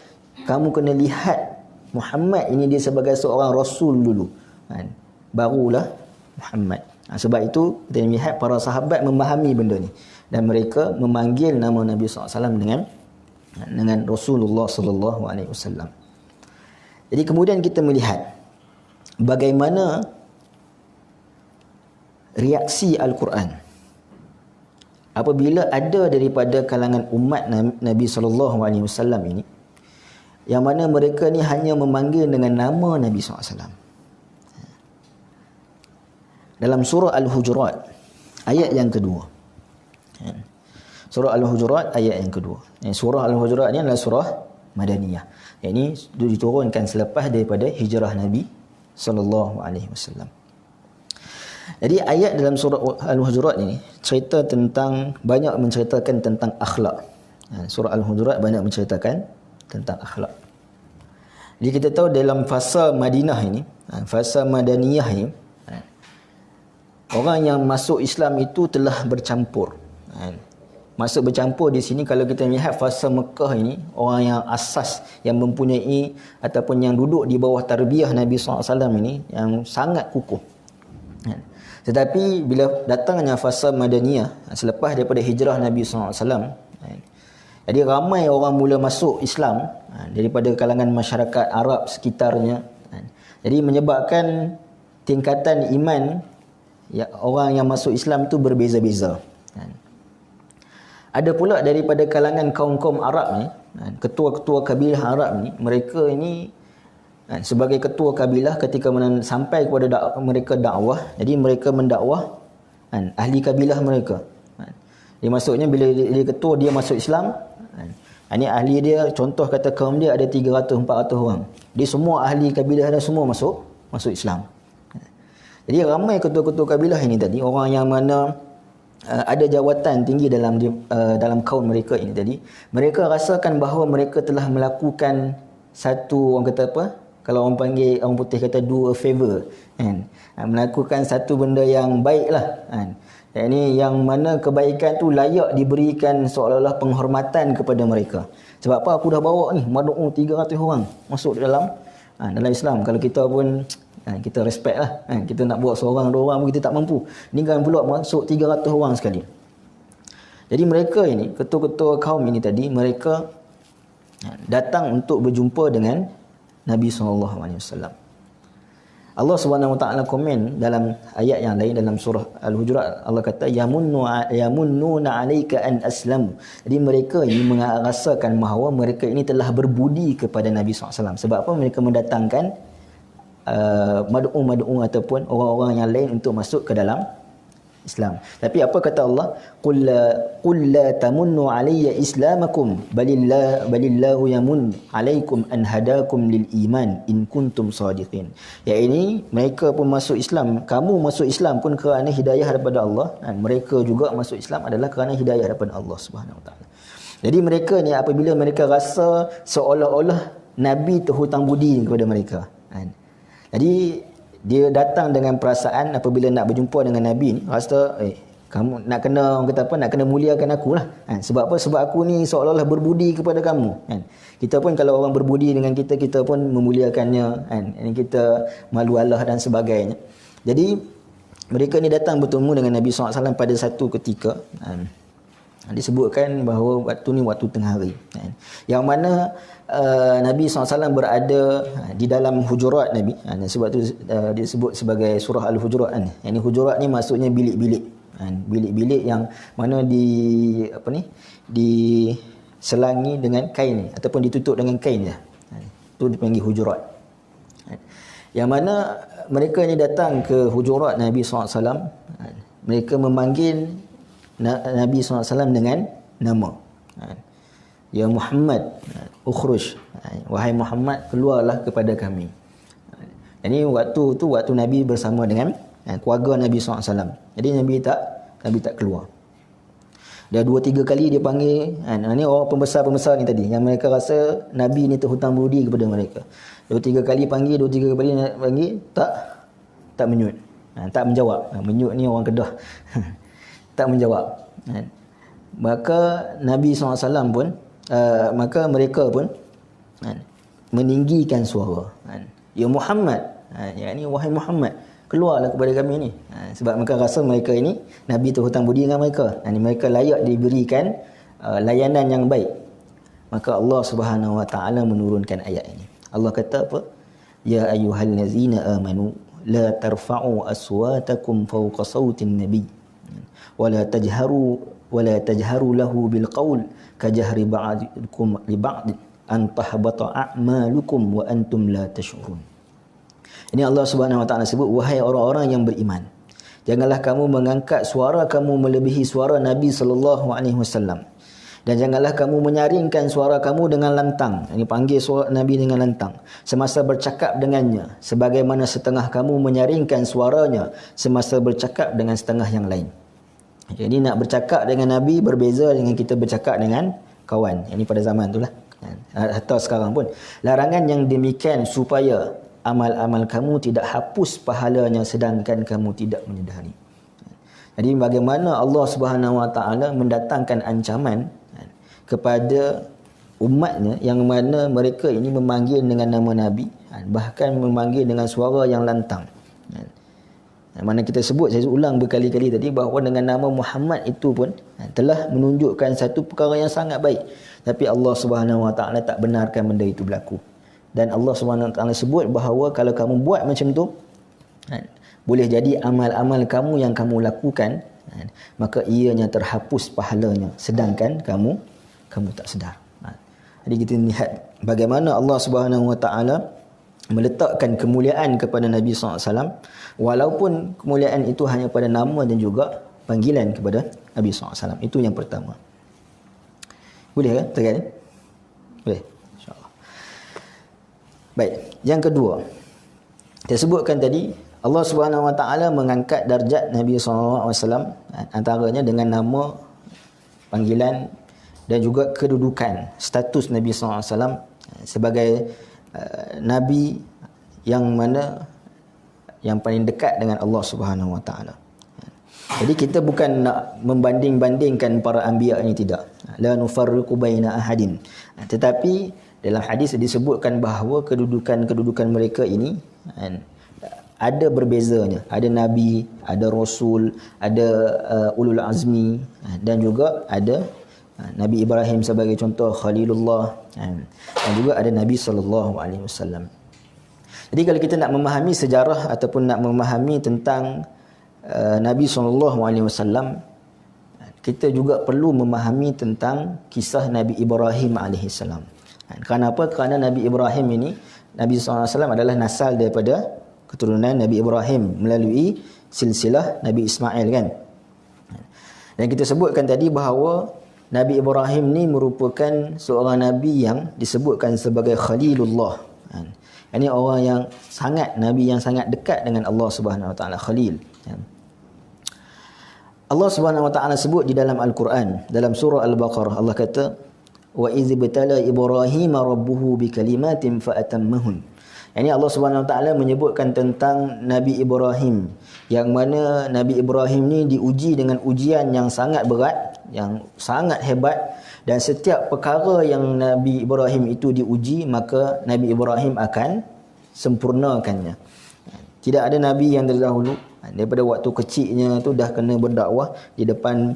kamu kena lihat Muhammad ini dia sebagai seorang Rasul dulu, kan? Barulah Muhammad. Sebab itu kita lihat para sahabat memahami benda ni, dan mereka memanggil nama Nabi SAW dengan Rasulullah SAW. Jadi kemudian kita melihat bagaimana reaksi Al-Quran apabila ada daripada kalangan umat Nabi SAW ini, yang mana mereka ni hanya memanggil dengan nama Nabi SAW. Dalam surah Al-Hujurat ayat yang kedua, surah Al-Hujurat ayat yang kedua. Surah Al-Hujurat ni adalah surah Madaniyah. Yang ini diturunkan selepas daripada hijrah Nabi SAW. Jadi ayat dalam surah Al-Hujurat ini banyak menceritakan tentang akhlak. Surah Al-Hujurat banyak menceritakan tentang akhlak. Jadi kita tahu dalam fasa Madinah ini, fasa Madaniyah ini, orang yang masuk Islam itu telah bercampur. Maksud bercampur di sini, kalau kita melihat fasa Mekah ini, orang yang asas, yang mempunyai ataupun yang duduk di bawah tarbiyah Nabi SAW ini, yang sangat kukuh. Tetapi bila datangnya fasa Madaniyah, selepas daripada hijrah Nabi SAW, jadi ramai orang mula masuk Islam daripada kalangan masyarakat Arab sekitarnya. Jadi menyebabkan tingkatan iman ya, orang yang masuk Islam itu berbeza-beza. Ada pula daripada kalangan kaum-kaum Arab ni, ketua-ketua kabilah Arab ni, mereka ini sebagai ketua kabilah ketika sampai kepada mereka dakwah, jadi mereka mendakwah ahli kabilah mereka. Jadi maksudnya bila dia ketua, dia masuk Islam, ini ahli dia, contoh kata kaum dia ada 300-400 orang. Dia semua ahli kabilah dia semua masuk Islam. Jadi ramai ketua-ketua kabilah ini tadi, orang yang mana ada jawatan tinggi dalam kaum mereka ini tadi, mereka rasakan bahawa mereka telah melakukan satu, orang kata apa, kalau orang panggil, orang putih kata do a favor, melakukan satu benda yang baik lah, ini yang mana kebaikan tu layak diberikan seolah-olah penghormatan kepada mereka. Sebab apa? Aku dah bawa ni mad'u 300 orang masuk dalam Islam. Kalau kita pun kita respect lah, kita nak buat seorang dua orang pun kita tak mampu, ni kan pula masuk 300 orang sekali. Jadi mereka ini, ketua-ketua kaum ini tadi, mereka datang untuk berjumpa dengan Nabi SAW. Allah Subhanahu Wa Taala komen dalam ayat yang lain dalam surah Al-Hujurat, Allah kata yamunnuna 'alaika an aslamu. Jadi mereka ini merasakan bahawa mereka ini telah berbudi kepada Nabi SAW. Sebab apa? Mereka mendatangkan mad'u ataupun orang-orang yang lain untuk masuk ke dalam Islam. Tapi apa kata Allah? Qul la tamunnu alayya islamakum balillahu yamun alaikum an hadakum lil iman in kuntum sadiqin. Ya, ini mereka pun masuk Islam, kamu masuk Islam pun kerana hidayah daripada Allah, dan mereka juga masuk Islam adalah kerana hidayah daripada Allah Subhanahu Wa Taala. Jadi mereka ni apabila mereka rasa seolah-olah Nabi terhutang budi kepada mereka, jadi dia datang dengan perasaan apabila nak berjumpa dengan Nabi ni, rasa kamu nak kena, orang kata apa, nak kena muliakan aku lah. Sebab apa? Sebab aku ni seolah-olah berbudi kepada kamu. Kita pun kalau orang berbudi dengan kita, kita pun memuliakannya, kita malu Allah dan sebagainya. Jadi mereka ni datang bertemu dengan Nabi SAW pada satu ketika. Disebutkan bahawa waktu ni waktu tengah hari, yang mana Nabi SAW berada di dalam hujurat Nabi. Sebab tu disebut sebagai surah Al-Hujurat. Yang ni hujurat ni maksudnya bilik-bilik. Bilik-bilik yang mana diselangi dengan kain ataupun ditutup dengan kain je. Itu dipanggil hujurat. Yang mana mereka ni datang ke hujurat Nabi SAW. Mereka memanggil Nabi SAW dengan nama. Ya Muhammad, ukhruj. Wahai Muhammad, keluarlah kepada kami. Ini waktu Nabi bersama dengan keluarga Nabi SAW. Jadi Nabi tak keluar. Dah 2-3 kali dia panggil. Ini orang pembesar-pembesar ni tadi, yang mereka rasa Nabi ni terhutang budi kepada mereka. 2-3 kali panggil, tak menyut. Tak menjawab. Menyut ni orang Kedah. Tak menjawab. Maka Nabi SAW pun maka mereka pun meninggikan suara, ya Muhammad, yakni wahai Muhammad, keluarlah kepada kami ni. Sebab mereka rasa mereka ini Nabi tu hutang budi dengan mereka, mereka layak diberikan layanan yang baik. Maka Allah Subhanahu Wa Taala menurunkan ayat ini. Allah kata apa? Ya ayyuhallazina amanu la tarfa'u aswatakum fawqa sautin nabi wala tajharu lahu bil qaul kajahri ba'dikum li ba'd an tahbata a'malukum wa antum la tash'urun. Ini Allah Subhanahu Wa Taala sebut, wahai orang-orang yang beriman, janganlah kamu mengangkat suara kamu melebihi suara Nabi sallallahu alaihi wasallam, dan janganlah kamu menyaringkan suara kamu dengan lantang. Ini panggil suara Nabi dengan lantang semasa bercakap dengannya, sebagaimana setengah kamu menyaringkan suaranya semasa bercakap dengan setengah yang lain. Jadi nak bercakap dengan Nabi berbeza dengan kita bercakap dengan kawan. Ini pada zaman itulah. Atau sekarang pun, larangan yang demikian supaya amal-amal kamu tidak hapus pahalanya sedangkan kamu tidak menyedari. Jadi bagaimana Allah Subhanahu Wa Taala mendatangkan ancaman kepada umatnya yang mana mereka ini memanggil dengan nama Nabi, bahkan memanggil dengan suara yang lantang. Mana kita sebut, saya ulang berkali-kali tadi, bahawa dengan nama Muhammad itu pun telah menunjukkan satu perkara yang sangat baik. Tapi Allah Subhanahu Wa Taala tak benarkan benda itu berlaku. Dan Allah Subhanahu Wa Taala sebut bahawa kalau kamu buat macam tu, boleh jadi amal-amal kamu yang kamu lakukan, maka ianya terhapus pahalanya sedangkan kamu tak sedar. Jadi kita lihat bagaimana Allah Subhanahu Wa Taala meletakkan kemuliaan kepada Nabi SAW, walaupun kemuliaan itu hanya pada nama dan juga panggilan kepada Nabi SAW. Itu yang pertama. Boleh ke? Terang? Boleh? InsyaAllah. Baik. Yang kedua, saya sebutkan tadi, Allah Subhanahu Wa Taala mengangkat darjat Nabi SAW, antaranya dengan nama, panggilan dan juga kedudukan, status Nabi SAW sebagai Nabi yang mana yang paling dekat dengan Allah Subhanahu Wa Taala. Jadi kita bukan nak membanding-bandingkan para anbiya ini, tidak. La nufarriqu baina ahadin. Tetapi dalam hadis disebutkan bahawa kedudukan mereka ini ada berbezanya. Ada nabi, ada rasul, ada ulul azmi, dan juga ada Nabi Ibrahim sebagai contoh, Khalilullah, dan juga ada Nabi SAW. Jadi kalau kita nak memahami sejarah ataupun nak memahami tentang Nabi SAW, kita juga perlu memahami tentang kisah Nabi Ibrahim AS. Kenapa? Kerana Nabi Ibrahim ini, Nabi SAW adalah nasal daripada keturunan Nabi Ibrahim melalui silsilah Nabi Ismail, kan? Dan kita sebutkan tadi bahawa Nabi Ibrahim ni merupakan seorang Nabi yang disebutkan sebagai Khalilullah. Ini orang yang sangat, Nabi yang sangat dekat dengan Allah Subhanahu Wa Taala, Khalil. Allah Subhanahu Wa Taala sebut di dalam Al-Quran, dalam surah Al-Baqarah, Allah kata, wa idz ibtala Ibrahim rabbuhu bikalimatin fa'atammahun. Ini Allah Subhanahu Wa Taala menyebutkan tentang Nabi Ibrahim, yang mana Nabi Ibrahim ni diuji dengan ujian yang sangat berat, yang sangat hebat, dan setiap perkara yang Nabi Ibrahim itu diuji, maka Nabi Ibrahim akan sempurnakannya. Tidak ada nabi yang terdahulu daripada waktu kecilnya tu dah kena berdakwah di depan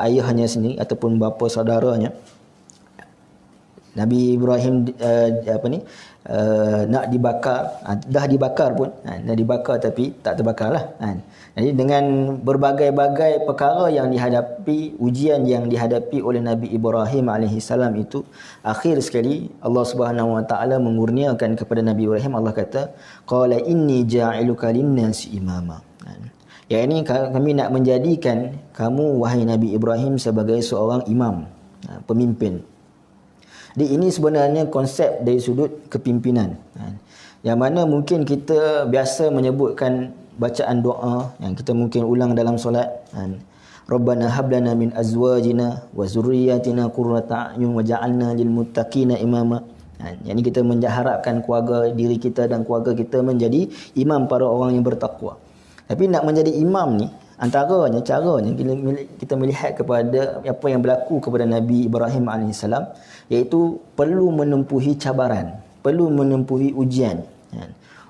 ayahnya sendiri ataupun bapa saudaranya. Nabi Ibrahim nak dibakar, dah dibakar pun, dah dibakar tapi tak terbakarlah. Jadi dengan berbagai-bagai perkara yang dihadapi, ujian yang dihadapi oleh Nabi Ibrahim AS itu, akhir sekali Allah Subhanahu Wa Taala mengurniakan kepada Nabi Ibrahim. Allah kata, qala inni ja'iluka lin-nasi imama. Ya, ini kami nak menjadikan kamu wahai Nabi Ibrahim sebagai seorang imam, pemimpin. Jadi ini sebenarnya konsep dari sudut kepimpinan, yang mana mungkin kita biasa menyebutkan bacaan doa yang kita mungkin ulang dalam solat, Rabbana hab lana min azwajina wa zurriyyatina qurrata a'yun waj'alna lil muttaqina imama. Yang ini kita mengharapkan keluarga diri kita dan keluarga kita menjadi imam para orang yang bertakwa. Tapi nak menjadi imam ni, antaranya caranya kita melihat kepada apa yang berlaku kepada Nabi Ibrahim AS, iaitu perlu menempuhi cabaran, perlu menempuhi ujian.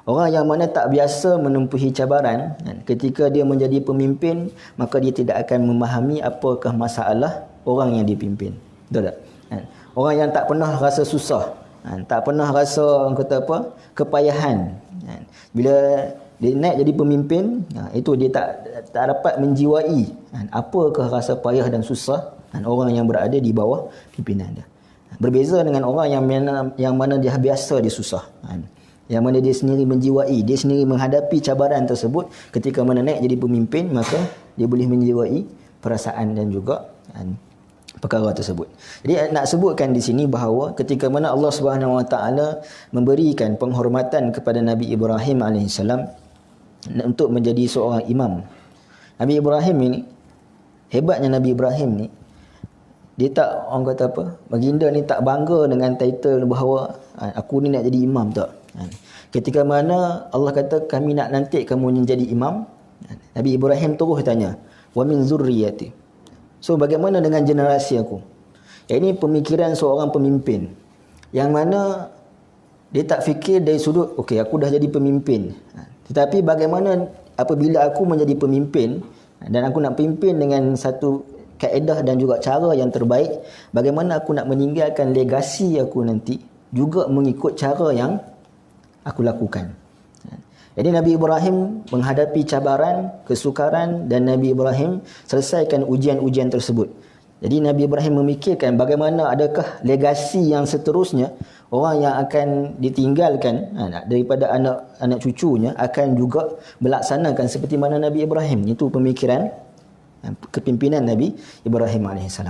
Orang yang mana tak biasa menempuhi cabaran, ketika dia menjadi pemimpin, maka dia tidak akan memahami apakah masalah orang yang dipimpin. Betul tak? Orang yang tak pernah rasa susah, tak pernah rasa kepayahan, bila dia naik jadi pemimpin, itu dia tak dapat menjiwai apakah rasa payah dan susah orang yang berada di bawah pimpinan dia. Berbeza dengan orang yang mana dia biasa dia susah, yang mana dia sendiri menjiwai, dia sendiri menghadapi cabaran tersebut. Ketika mana naik jadi pemimpin, maka dia boleh menjiwai perasaan dan juga perkara tersebut. Jadi nak sebutkan di sini bahawa ketika mana Allah Subhanahu Wa Taala memberikan penghormatan kepada Nabi Ibrahim alaihissalam untuk menjadi seorang imam. Nabi Ibrahim ini, hebatnya Nabi Ibrahim ni, dia tak, orang kata apa, baginda ni tak bangga dengan title bahawa aku ni nak jadi imam, tak. Ketika mana Allah kata kami nak lantik kamu menjadi imam, Nabi Ibrahim terus tanya, wa min zurriyati. So bagaimana dengan generasi aku? Ini pemikiran seorang pemimpin yang mana dia tak fikir dari sudut okey aku dah jadi pemimpin, tetapi bagaimana apabila aku menjadi pemimpin dan aku nak pimpin dengan satu kaedah dan juga cara yang terbaik, bagaimana aku nak meninggalkan legasi aku nanti juga mengikut cara yang aku lakukan. Jadi Nabi Ibrahim menghadapi cabaran, kesukaran, dan Nabi Ibrahim selesaikan ujian-ujian tersebut. Jadi Nabi Ibrahim memikirkan bagaimana adakah legasi yang seterusnya, orang yang akan ditinggalkan daripada anak cucunya akan juga melaksanakan seperti mana Nabi Ibrahim. Itu pemikiran kepimpinan Nabi Ibrahim AS.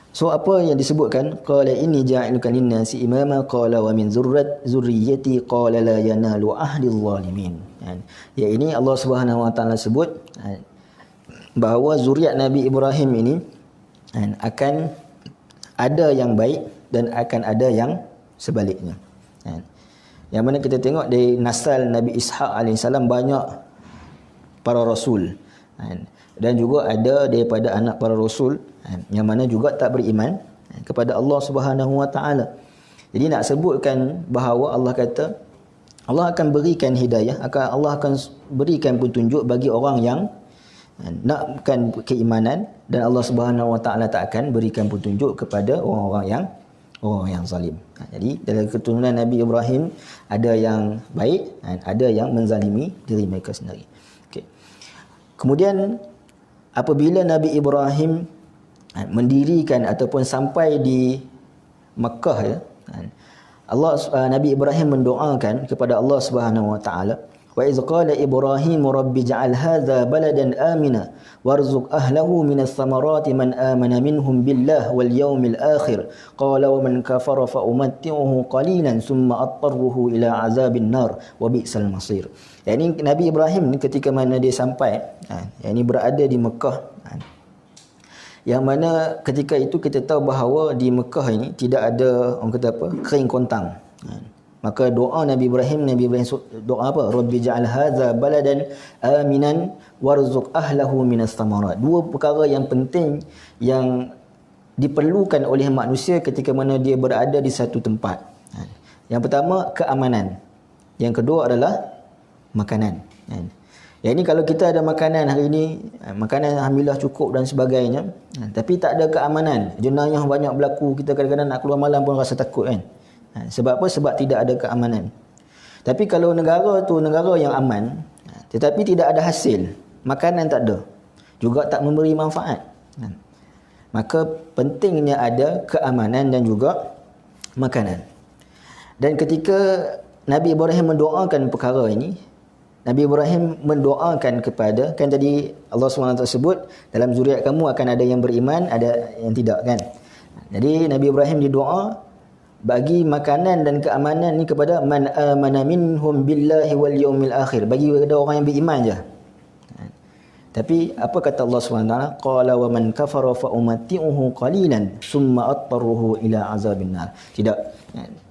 So apa yang disebutkan, qala inni ja'iluka lin-nasi imama, qala wa min zurriyyati, qala la yanalu ahli zalimin. Ya, ini Allah Subhanahu Wa Taala sebut bahawa zuriat Nabi Ibrahim ini akan ada yang baik dan akan ada yang sebaliknya. Yang mana kita tengok dari nasal Nabi Ishaq alaihissalam banyak para rasul, dan juga ada daripada anak para rasul yang mana juga tak beriman kepada Allah Subhanahu Wa Taala. Jadi nak sebutkan bahawa Allah kata Allah akan berikan hidayah, Allah akan berikan petunjuk bagi orang yang nakkan keimanan, dan Allah Subhanahu Wa Taala tak akan berikan petunjuk kepada orang yang zalim. Jadi dalam keturunan Nabi Ibrahim ada yang baik, ada yang menzalimi diri mereka sendiri. Okey. Kemudian apabila Nabi Ibrahim mendirikan ataupun sampai di Makkah, Nabi Ibrahim mendoakan kepada Allah Subhanahu Wa Taala, wa iz qala Ibrahim rabbi ja'al hadza baladan amina warzuq ahlahu minas samarati man amana minhum billah wal yawmil akhir qala wa man kafara fa umatti'uhu qalilan thumma attarruhu ila azabin nar wa bi'sal masir. Ini Nabi Ibrahim ketika mana dia sampai, ini berada di Mekah, yang mana ketika itu kita tahu bahawa di Mekah ini tidak ada, orang kata apa, kering kontang. Maka doa Nabi Ibrahim doa apa? Rabbi ja'al hadza baladan aminan warzuq ahlahu minas thamarat. Dua perkara yang penting yang diperlukan oleh manusia ketika mana dia berada di satu tempat. Yang pertama keamanan. Yang kedua adalah makanan. Yang ini kalau kita ada makanan hari ini, makanan alhamdulillah cukup dan sebagainya, tapi tak ada keamanan, jenayah banyak berlaku, kita kadang-kadang nak keluar malam pun rasa takut kan. Sebab apa? Sebab tidak ada keamanan. Tapi kalau negara tu negara yang aman, tetapi tidak ada hasil, makanan tak ada, juga tak memberi manfaat, maka pentingnya ada keamanan dan juga makanan. Dan ketika Nabi Ibrahim mendoakan perkara ini, Nabi Ibrahim mendoakan kepada, kan tadi Allah SWT sebut dalam zuriat kamu akan ada yang beriman, ada yang tidak, kan. Jadi Nabi Ibrahim didoa bagi makanan dan keamanan ni kepada man amana minhum billahi wal yaumil akhir, bagi kepada orang yang beriman je. Tapi apa kata Allah SWT? Qala wa man kafara fa umatti'uhu qalilan summa attarruhu ila azabin nar. Tidak.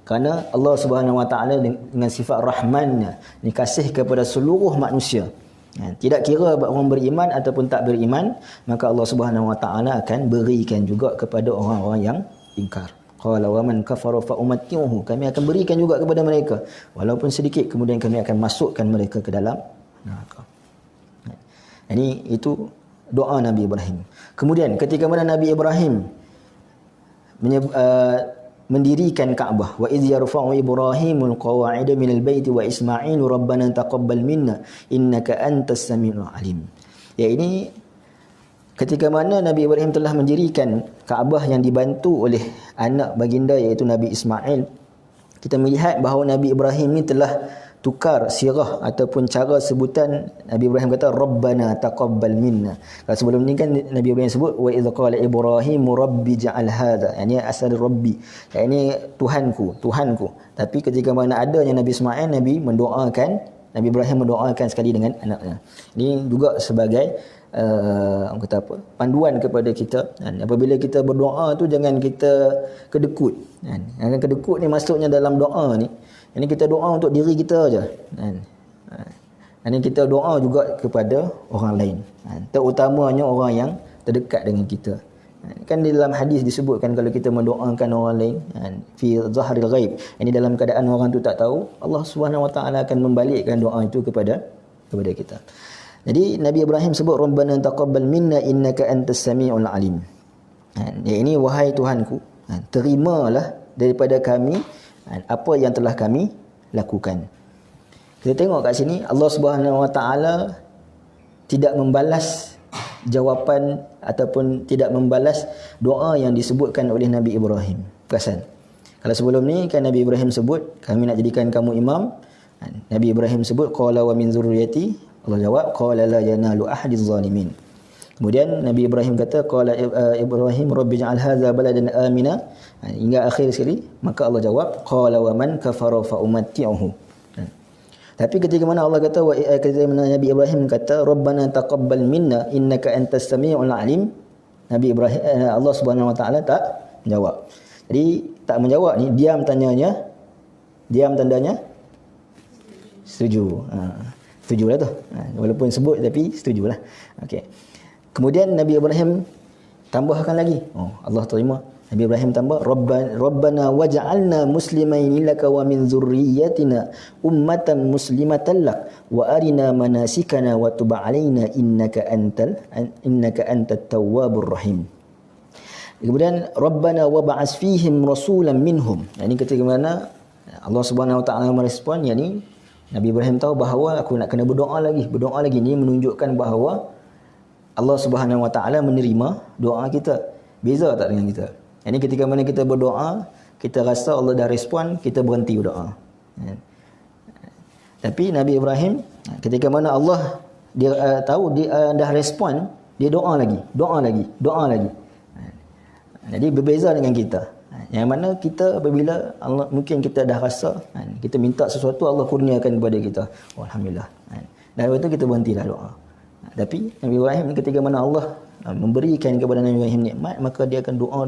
Kerana Allah Subhanahu Wa Taala dengan sifat rahmannya, ini kasih kepada seluruh manusia. Tidak kira orang beriman ataupun tak beriman, maka Allah Subhanahu Wa Taala akan berikan juga kepada orang-orang yang ingkar. Qala wa man kafara fa umatti'uhu, kami akan berikan juga kepada mereka walaupun sedikit, kemudian kami akan masukkan mereka ke dalam neraka. Ini itu doa Nabi Ibrahim. Kemudian ketika mana Nabi Ibrahim mendirikan Kaabah, wa idh yarfa'u Ibrahimul qawa'ida minal baiti wa Ismailu rabbana taqabbal minna innaka antas samiul alim. Ya, ini ketika mana Nabi Ibrahim telah mendirikan Kaabah yang dibantu oleh anak baginda iaitu Nabi Ismail, kita melihat bahawa Nabi Ibrahim ini telah tukar sirah ataupun cara sebutan. Nabi Ibrahim kata Rabbana taqabbal minna. Kalau sebelum ni kan Nabi Ibrahim sebut wa idz qala Ibrahim rabbi ja'al hadza, ini asal rabbi, ini Tuhanku. Tapi ketika mana adanya Nabi Ismail, Nabi Ibrahim mendoakan sekali dengan anaknya. Ini juga sebagai orang kata apa, panduan kepada kita. Apabila kita berdoa tu jangan kita kedekut. Jangan kedekut ni maksudnya dalam doa ni. Ini kita doa untuk diri kita aja. Ini kita doa juga kepada orang lain. Terutamanya orang yang terdekat dengan kita. Kan di dalam hadis disebutkan kalau kita mendoakan orang lain fi zahril ghaib, ini dalam keadaan orang tu tak tahu, Allah Subhanahu Wa Taala akan membalikkan doa itu kepada kita. Jadi Nabi Ibrahim sebut Rabbana taqabbal minna innaka antas samiul alim. Ini wahai Tuhanku, terimalah daripada kami apa yang telah kami lakukan. Kita tengok kat sini Allah Subhanahu Wa Taala tidak membalas jawapan ataupun tidak membalas doa yang disebutkan oleh Nabi Ibrahim. Perasan? Kalau sebelum ni kan Nabi Ibrahim sebut kami nak jadikan kamu imam. Nabi Ibrahim sebut qala wa min zurriyyati, Allah jawab qala la yanalu ahadiz zalimin. Kemudian Nabi Ibrahim kata qala Ibrahim rabbi ja'al hadza baladan amina, hingga akhir sekali, maka Allah jawab qala wa man kafara fa umatti'uhu. Tapi ketika mana Allah kata ketika mana Nabi Ibrahim kata rabbana taqabbal minna innaka antas samiul alim, Nabi Ibrahim Allah Subhanahu Wa Taala tak menjawab. Jadi tak menjawab ni diam tanyanya, diam tandanya setuju. Setujulah tu. Walaupun sebut tapi setujulah. Okey. Kemudian Nabi Ibrahim tambahkan lagi. Allah terima. Nabi Ibrahim tambah Rabbana waj'alna muslimaini laka wa min zurriyyatina ummatan muslimatan lak wa arina manasikana wa tub 'alaina innaka antat tawwabur rahim. Kemudian Rabbana wab'as fihim rasulan minhum. Ini ketika mana Allah Subhanahu Wa Taala merespon, yakni Nabi Ibrahim tahu bahawa aku nak kena berdoa lagi. Berdoa lagi ni menunjukkan bahawa Allah Subhanahu Wa Taala menerima doa kita. Beza tak dengan kita? Ini ketika mana kita berdoa, kita rasa Allah dah respon, kita berhenti berdoa. Tapi Nabi Ibrahim ketika mana Allah dia tahu dia dah respon, dia doa lagi. Jadi berbeza dengan kita. Yang mana kita apabila Allah mungkin kita dah rasa kita minta sesuatu, Allah kurniakan kepada kita, alhamdulillah. Dan lepas tu kita berhentilah doa. Tapi Nabi Ibrahim ketika mana Allah memberikan kepada Nabi Ibrahim nikmat, maka dia akan doa.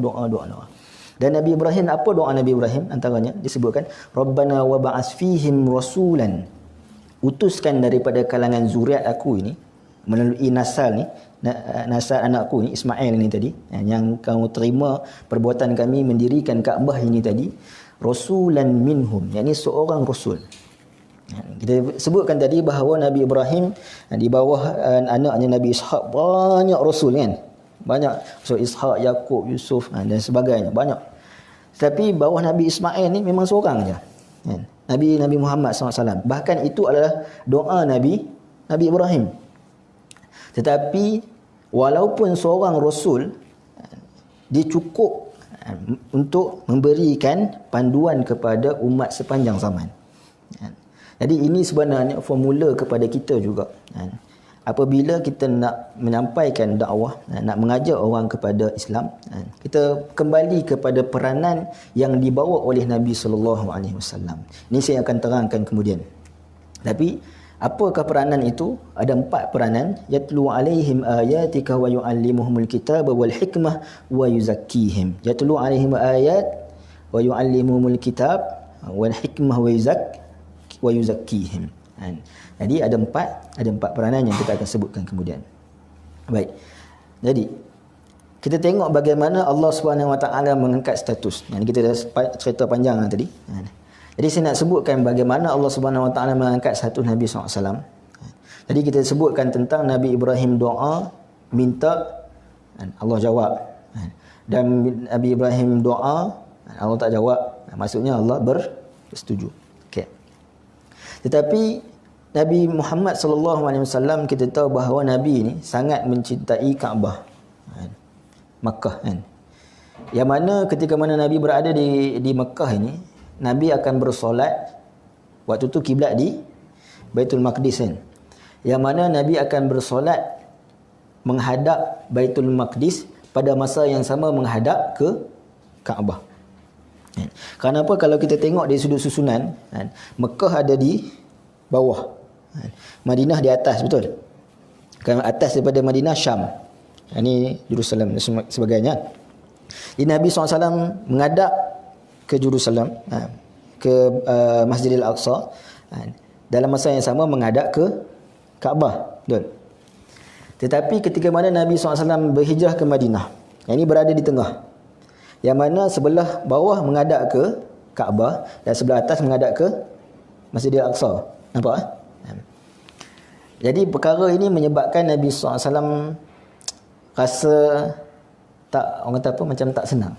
Dan Nabi Ibrahim, apa doa Nabi Ibrahim? Antaranya disebutkan Rabbana wab'as fihim rasulan, utuskan daripada kalangan zuriat aku ini, melalui nasal ni, nasal anakku ni Ismail ni tadi, yang kamu terima perbuatan kami mendirikan Kaabah ini tadi, rasulan minhum, yakni seorang rasul. Kita sebutkan tadi bahawa Nabi Ibrahim di bawah anaknya Nabi Ishaq banyak rasul kan. Banyak. So Ishaq, Yaqub, Yusuf dan sebagainya, banyak. Tapi bawah Nabi Ismail ni memang seorang je. Kan? Nabi Muhammad SAW. Bahkan itu adalah doa Nabi Ibrahim. Tetapi walaupun seorang rasul, dia cukup untuk memberikan panduan kepada umat sepanjang zaman. Jadi ini sebenarnya formula kepada kita juga. Apabila kita nak menyampaikan dakwah, nak mengajak orang kepada Islam, kita kembali kepada peranan yang dibawa oleh Nabi SAW. Ini saya akan terangkan kemudian. Tapi apakah peranan itu? Ada 4 peranan. Yatlu alaihim ayatika wa yu'allimuhumul kitaba wal hikmah wa yuzakkihim. Yatlu alaihim ayat wa yu'allimuhumul kitab wal hikmah wa yuzakkihim. Jadi ada 4 peranan yang kita akan sebutkan kemudian. Baik. Jadi kita tengok bagaimana Allah Subhanahu Wa Taala mengangkat status. Yang kita dah cerita panjang tadi. Jadi saya nak sebutkan bagaimana Allah Subhanahu Wa Taala mengangkat status Nabi SAW. Jadi kita sebutkan tentang Nabi Ibrahim doa, minta, Allah jawab. Dan Nabi Ibrahim doa, Allah tak jawab. Maksudnya Allah bersetuju. Okey. Tetapi Nabi Muhammad SAW, kita tahu bahawa Nabi ni sangat mencintai Kaabah, Makkah kan. Yang mana ketika mana Nabi berada di Makkah ini, Nabi akan bersolat. Waktu tu kiblat di Baitul Maqdis kan. Yang mana Nabi akan bersolat menghadap Baitul Maqdis pada masa yang sama menghadap ke Kaabah. Kerana apa? Kalau kita tengok dari sudut susunan, Mekah ada di bawah, Madinah di atas, betul? Ke atas daripada Madinah, Syam. Ini Jerusalem dan sebagainya. Jadi Nabi SAW menghadap ke Jerusalem, ke Masjidil Aqsa. Dalam masa yang sama menghadap ke Kaabah. Betul. Tetapi ketika mana Nabi SAW berhijrah ke Madinah, yang ini berada di tengah, yang mana sebelah bawah menghadap ke Kaabah dan sebelah atas menghadap ke Masjidil Aqsa. Nampak? Jadi perkara ini menyebabkan Nabi SAW rasa tak, orang kata apa, macam tak senang.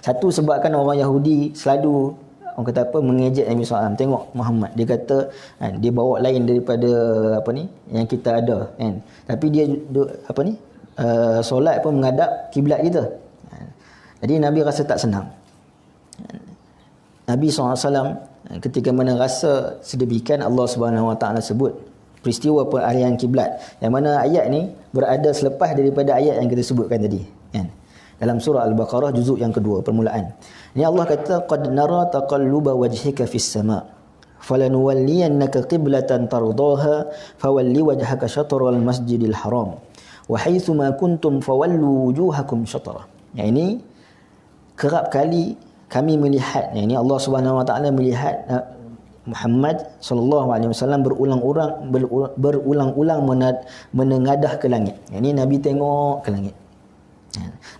Satu, sebabkan orang Yahudi selalu, orang kata apa, mengejek Nabi SAW. Tengok Muhammad, dia kata dia bawa lain daripada apa ni yang kita ada, kan. Tapi dia apa ni solat pun menghadap kiblat kita. Jadi Nabi rasa tak senang. Nabi SAW ketika mana rasa sedemikian, Allah Subhanahu Wa Taala sebut peristiwa peralihan kiblat, yang mana ayat ni berada selepas daripada ayat yang kita sebutkan tadi, kan. Dalam surah Al-Baqarah juzuk yang kedua, permulaan. Ini Allah kata, qad nara taqalluba wajhika fis sama' falanuwalliyannaka qiblatan tardaha fawalli wajhaka syatral masjidil haram wa haitsu ma kuntum fawallu wujuhakum syatrah. Yang ini kerap kali kami melihat, yang ini Allah Subhanahu Wa Taala melihat Muhammad sallallahu alaihi wasallam berulang-ulang menengadah ke langit. Yang ini Nabi tengok ke langit.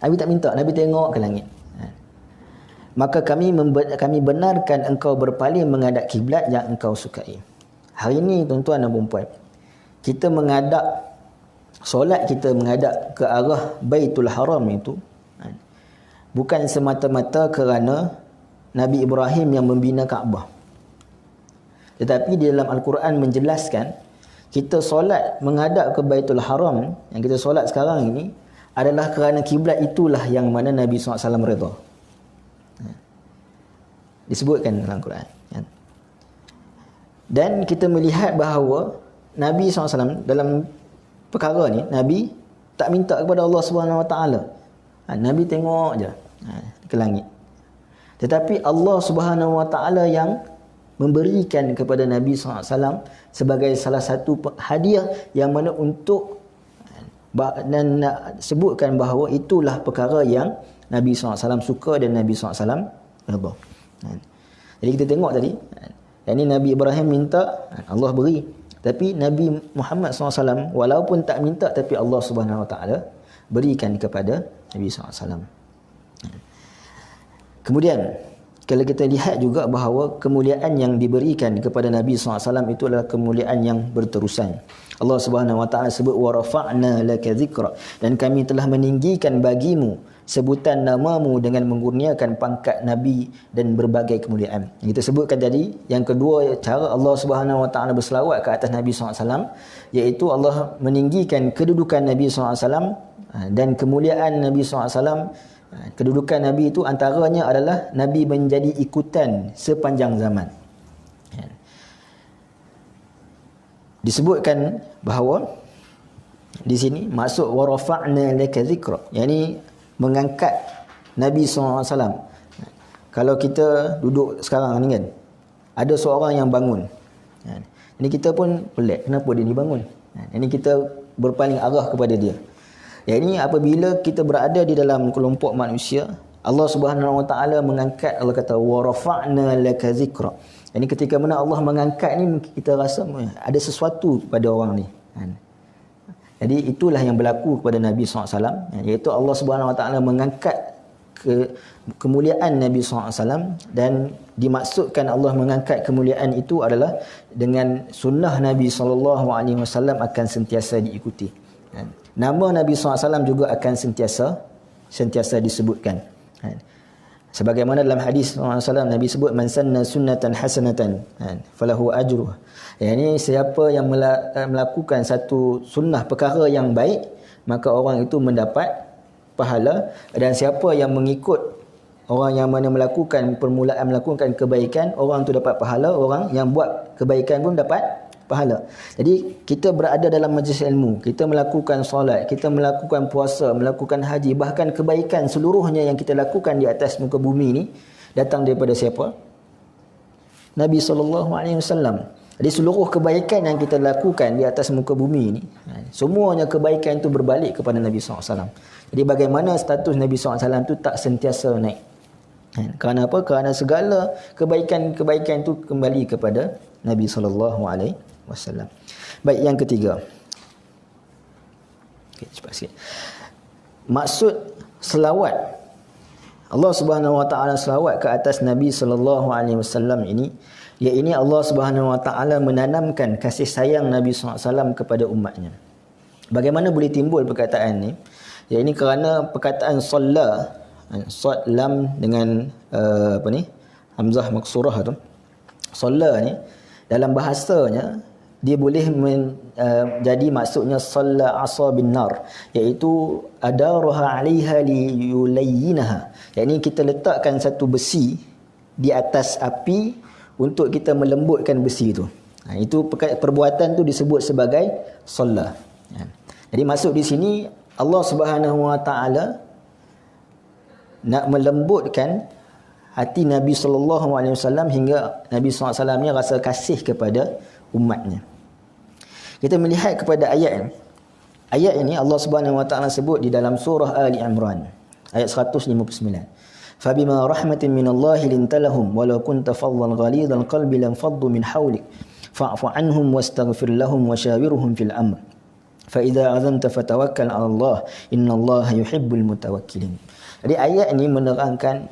Nabi tak minta, Nabi tengok ke langit. Maka kami benarkan engkau berpaling menghadap kiblat yang engkau sukai. Hari ini tuan-tuan dan puan-puan, kita menghadap, solat kita menghadap ke arah Baitul Haram itu bukan semata-mata kerana Nabi Ibrahim yang membina Kaabah. Tetapi di dalam Al-Quran menjelaskan, kita solat menghadap ke Baitul Haram, yang kita solat sekarang ini, adalah kerana kiblat itulah yang mana Nabi SAW redha. Disebutkan dalam Al-Quran. Dan kita melihat bahawa Nabi SAW dalam perkara ni, Nabi tak minta kepada Allah SWT. Nabi tengok je ke langit. Tetapi Allah SWT yang memberikan kepada Nabi SAW sebagai salah satu hadiah, yang mana untuk, dan nak sebutkan bahawa itulah perkara yang Nabi SAW suka dan Nabi SAW redha. Jadi kita tengok tadi, yang ini Nabi Ibrahim minta, Allah beri. Tapi Nabi Muhammad SAW walaupun tak minta, tapi Allah Subhanahu Wa Taala berikan kepada Nabi SAW. Kemudian kalau kita lihat juga bahawa kemuliaan yang diberikan kepada Nabi SAW itu adalah kemuliaan yang berterusan. Allah Subhanahu Wa Taala sebut, wa rafa'na laka dzikra, dan kami telah meninggikan bagimu sebutan namamu dengan mengurniakan pangkat Nabi dan berbagai kemuliaan. Kita sebutkan tadi, yang kedua cara Allah Subhanahu Wa Taala berselawat ke atas Nabi SAW, iaitu Allah meninggikan kedudukan Nabi SAW dan kemuliaan Nabi SAW. Kedudukan Nabi itu antaranya adalah Nabi menjadi ikutan sepanjang zaman. Disebutkan bahawa di sini maksud wa rafa'na laka dzikra, yakni mengangkat Nabi SAW. Kalau kita duduk sekarang ni kan, ada seorang yang bangun. Ini kita pun pelik, kenapa dia ni bangun? Ini kita berpaling arah kepada dia. Yang ini apabila kita berada di dalam kelompok manusia, Allah Subhanahu Wa Taala mengangkat, Allah kata wa rafa'na laka dzikra. Ini ketika mana Allah mengangkat ni, kita rasa ada sesuatu pada orang ni. Jadi itulah yang berlaku kepada Nabi SAW, iaitu Allah Subhanahu Wa Taala mengangkat kemuliaan Nabi SAW, dan dimaksudkan Allah mengangkat kemuliaan itu adalah dengan sunnah Nabi SAW akan sentiasa diikuti. Nama Nabi SAW juga akan sentiasa disebutkan. Sebagaimana dalam hadis SAW, Nabi sebut, man sanna sunnatan hasanatan falahu ajruh. Ini siapa yang melakukan satu sunnah, perkara yang baik, maka orang itu mendapat pahala. Dan siapa yang mengikut orang yang mana melakukan permulaan melakukan kebaikan, orang itu dapat pahala. Orang yang buat kebaikan pun dapat pahala. Jadi kita berada dalam majlis ilmu, kita melakukan solat, kita melakukan puasa, melakukan haji, bahkan kebaikan seluruhnya yang kita lakukan di atas muka bumi ini datang daripada siapa? Nabi SAW. Jadi seluruh kebaikan yang kita lakukan di atas muka bumi ni, semuanya kebaikan itu berbalik kepada Nabi SAW. Jadi bagaimana status Nabi SAW itu tak sentiasa naik. Kerana apa? Kerana segala kebaikan-kebaikan itu kembali kepada Nabi SAW. Baik, yang ketiga. Okay, cepat sikit. Maksud selawat Allah Subhanahu Wa Taala selawat ke atas Nabi sallallahu alaihi wasallam ini, iaitu Allah Subhanahu Wa Taala menanamkan kasih sayang Nabi sallallahu alaihi wasallam kepada umatnya. Bagaimana boleh timbul perkataan ni? Iaitu kerana perkataan salla, sad lam dengan hamzah maksurah tu. Salla ni dalam bahasanya dia boleh jadi maksudnya salla asa bin nar, iaitu adaraha 'alaiha li yulayyinaha. Yakni kita letakkan satu besi di atas api untuk kita melembutkan besi itu. Itu perbuatan tu disebut sebagai salla. Jadi maksud di sini Allah Subhanahu Wa Taala nak melembutkan hati Nabi sallallahu alaihi wasallam hingga Nabi sallallahu alaihi wasallam ni rasa kasih kepada umatnya. Kita melihat kepada ayat ini Allah Subhanahu Wa Taala sebut di dalam surah Ali Imran ayat 159. Fabima rahmatin minallahi lintalahum walau kunta faddan ghalidhal qalbi lam faddu min hawlik fa'fu anhum wastaghfir lahum wasyawirhum fil amr fa idza azamta fatawakkal 'ala Allah innallaha yuhibbul mutawakkilin. Jadi ayat ini menerangkan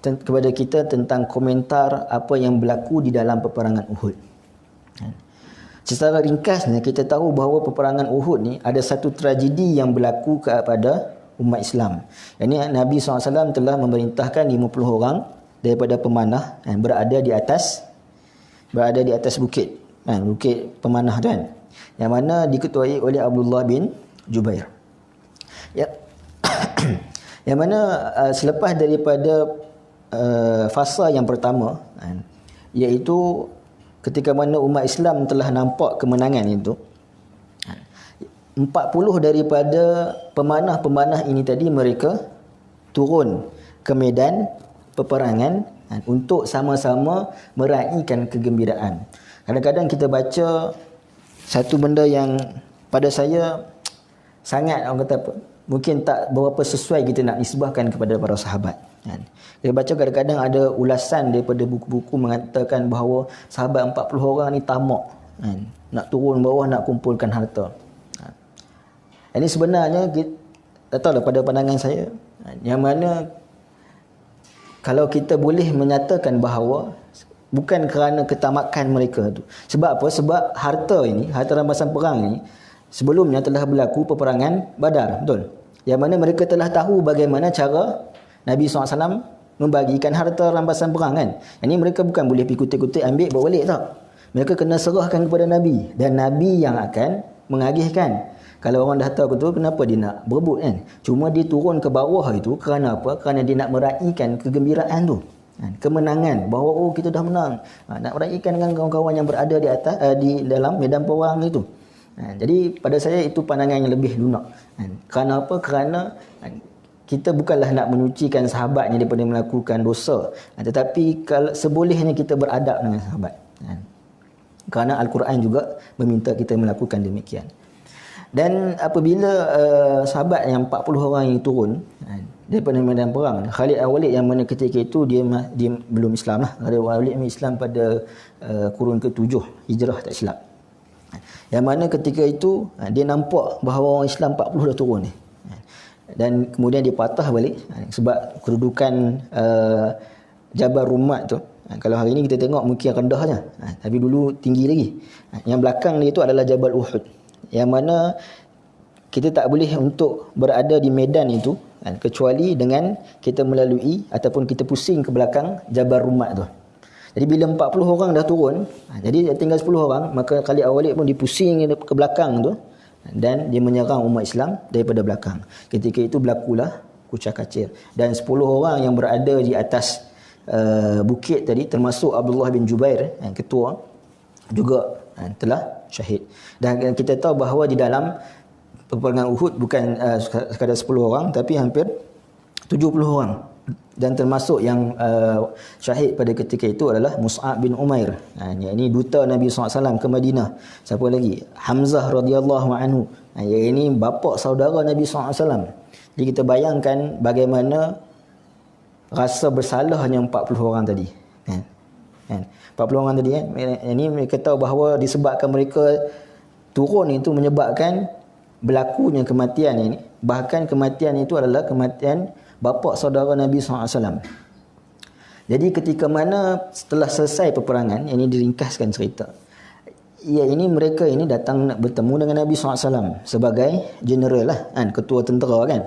kepada kita tentang komentar apa yang berlaku di dalam peperangan Uhud. Secara ringkasnya kita tahu bahawa peperangan Uhud ni ada satu tragedi yang berlaku kepada umat Islam. Ini Nabi SAW telah memerintahkan 50 orang daripada pemanah berada di atas bukit. Bukit pemanah tu kan. Yang mana diketuai oleh Abdullah bin Jubair. Ya. Yang mana selepas daripada fasa yang pertama, iaitu ketika mana umat Islam telah nampak kemenangan itu, 40 daripada pemanah-pemanah ini tadi mereka turun ke medan peperangan untuk sama-sama meraihkan kegembiraan. Kadang-kadang kita baca satu benda yang pada saya sangat, orang kata apa, mungkin tak berapa sesuai kita nak nisbahkan kepada para sahabat. Kita baca kadang-kadang ada ulasan daripada buku-buku mengatakan bahawa sahabat 40 orang ni tamak, nak turun bawah nak kumpulkan harta. Ini sebenarnya tak tahulah, pada pandangan saya, yang mana kalau kita boleh menyatakan bahawa bukan kerana ketamakan mereka tu. Sebab apa? Sebab harta rampasan perang ini sebelumnya telah berlaku peperangan Badar, betul? Yang mana mereka telah tahu bagaimana cara Nabi SAW membagikan harta rampasan perang kan. Ini mereka bukan boleh pergi kutip-kutip ambil bawa balik tak. Mereka kena serahkan kepada Nabi, dan Nabi yang akan mengagihkan. Kalau orang dah tahu betul, kenapa dia nak berebut kan? Cuma dia turun ke bawah itu kerana apa? Kerana dia nak meraihkan kegembiraan tu, kemenangan, bahawa kita dah menang. Nak meraihkan dengan kawan-kawan yang berada di atas di dalam medan perang itu. Jadi pada saya itu pandangan yang lebih lunak. Kerana apa? Kerana kita bukanlah nak menyucikan sahabatnya daripada melakukan dosa, tetapi kalau sebolehnya kita beradab dengan sahabat. Kerana Al-Quran juga meminta kita melakukan demikian. Dan apabila sahabat yang 40 orang ini turun daripada medan perang, Khalid Al-Walid yang mana ketika itu dia belum Islam lah. Khalid Al-Walid Islam pada kurun ke-7 Hijrah tak silap. Yang mana ketika itu dia nampak bahawa orang Islam 40 dah turun ni. Dan kemudian dia patah balik sebab kedudukan Jabal Rumat tu, kalau hari ini kita tengok mungkin rendah je, tapi dulu tinggi lagi. Yang belakang dia itu adalah Jabal Uhud, yang mana kita tak boleh untuk berada di medan itu kecuali dengan kita melalui ataupun kita pusing ke belakang Jabal Rumat tu. Jadi bila 40 orang dah turun, jadi tinggal 10 orang, maka Khalid Al-Walid pun dipusing ke belakang tu dan dia menyerang umat Islam daripada belakang. Ketika itu berlakulah kucak-kacir, dan 10 orang yang berada di atas bukit tadi, termasuk Abdullah bin Jubair yang ketua, juga telah syahid. Dan kita tahu bahawa di dalam peperangan Uhud bukan sekadar 10 orang, tapi hampir 70 orang Dan termasuk yang syahid pada ketika itu adalah Mus'ab bin Umair. Ini duta Nabi SAW ke Madinah. Siapa lagi? Hamzah radhiyallahu anhu. Ini bapa saudara Nabi SAW. Jadi kita bayangkan bagaimana rasa bersalahnya 40 orang tadi. 40 orang tadi kan. Ini mereka tahu bahawa disebabkan mereka turun itu menyebabkan berlakunya kematian ini. Bahkan kematian itu adalah kematian bapa saudara Nabi SAW. Jadi ketika mana setelah selesai peperangan, ini diringkaskan cerita. Ini mereka ini datang nak bertemu dengan Nabi SAW sebagai general lah, kan, ketua tentera kan.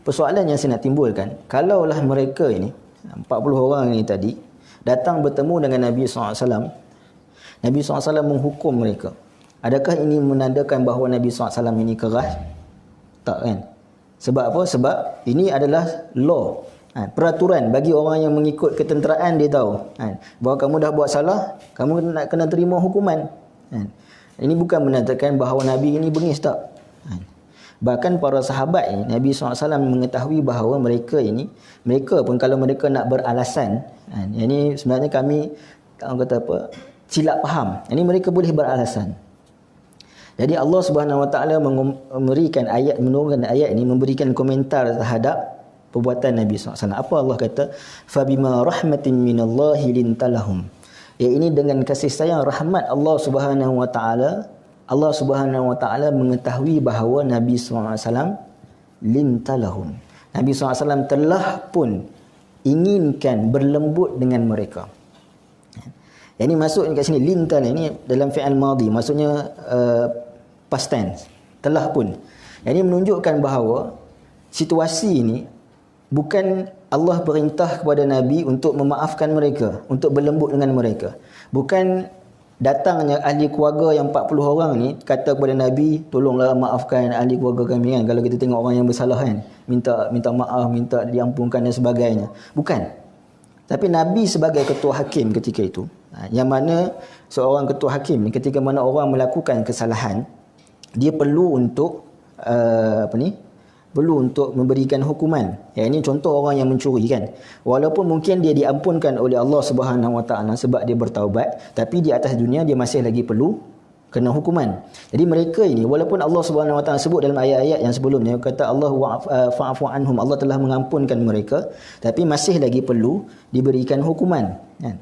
Persoalan yang saya nak timbulkan, kalaulah mereka ini 40 orang ini tadi datang bertemu dengan Nabi SAW, Nabi SAW menghukum mereka. Adakah ini menandakan bahawa Nabi SAW ini keras? Tak kan? Sebab apa? Sebab ini adalah law, peraturan bagi orang yang mengikut ketenteraan. Dia tahu bahawa kamu dah buat salah, kamu nak kena terima hukuman. Ini bukan menandakan bahawa Nabi ini bengis, tak. Bahkan para sahabat ini, Nabi SAW mengetahui bahawa mereka pun kalau mereka nak beralasan, ini sebenarnya kami, orang kata apa, silap faham. Ini mereka boleh beralasan. Jadi Allah Subhanahu Wa Taala menurunkan ayat ini, memberikan komentar terhadap perbuatan Nabi SAW. Apa Allah kata? Fabima rahmatin minallahi lintalahum. Ini dengan kasih sayang rahmat Allah Subhanahu Wa Taala, Allah Subhanahu Wa Taala mengetahui bahawa Nabi SAW lintalahum. Nabi SAW telah pun inginkan berlembut dengan mereka. Yang ini masuk kat sini, lintal ini dalam fi'al madhi, maksudnya past tense, telah pun. Yang ini menunjukkan bahawa situasi ini bukan Allah perintah kepada Nabi untuk memaafkan mereka, untuk berlembut dengan mereka. Bukan datangnya ahli keluarga yang 40 orang ni kata kepada Nabi, tolonglah maafkan ahli keluarga kami kan. Kalau kita tengok orang yang bersalah kan, minta maaf, minta diampunkan dan sebagainya. Bukan. Tapi Nabi sebagai ketua hakim ketika itu, yang mana seorang ketua hakim ni, ketika mana orang melakukan kesalahan, dia perlu untuk perlu untuk memberikan hukuman. Ini contoh orang yang mencuri kan. Walaupun mungkin dia diampunkan oleh Allah Subhanahu Wa Taala sebab dia bertaubat, tapi di atas dunia dia masih lagi perlu kena hukuman. Jadi mereka ini, walaupun Allah Subhanahu Wa Taala sebut dalam ayat-ayat yang sebelumnya, kata Allah fa'fu anhum, Allah telah mengampunkan mereka, tapi masih lagi perlu diberikan hukuman kan.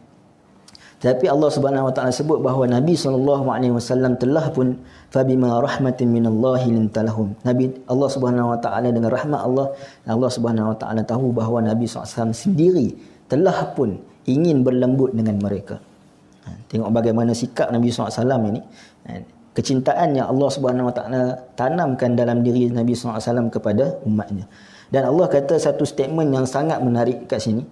Tapi Allah Subhanahu Wa Taala sebut bahawa Nabi SAW telah pun fabima rahmatin minallahi lintalahum. Nabi, Allah Subhanahu Wa Taala dengan rahmat Allah, Allah Subhanahu Wa Taala tahu bahawa Nabi SAW sendiri telah pun ingin berlembut dengan mereka. Tengok bagaimana sikap Nabi SAW ini, kecintaan yang Allah Subhanahu Wa Taala tanamkan dalam diri Nabi SAW kepada umatnya. Dan Allah kata satu statement yang sangat menarik kat sini,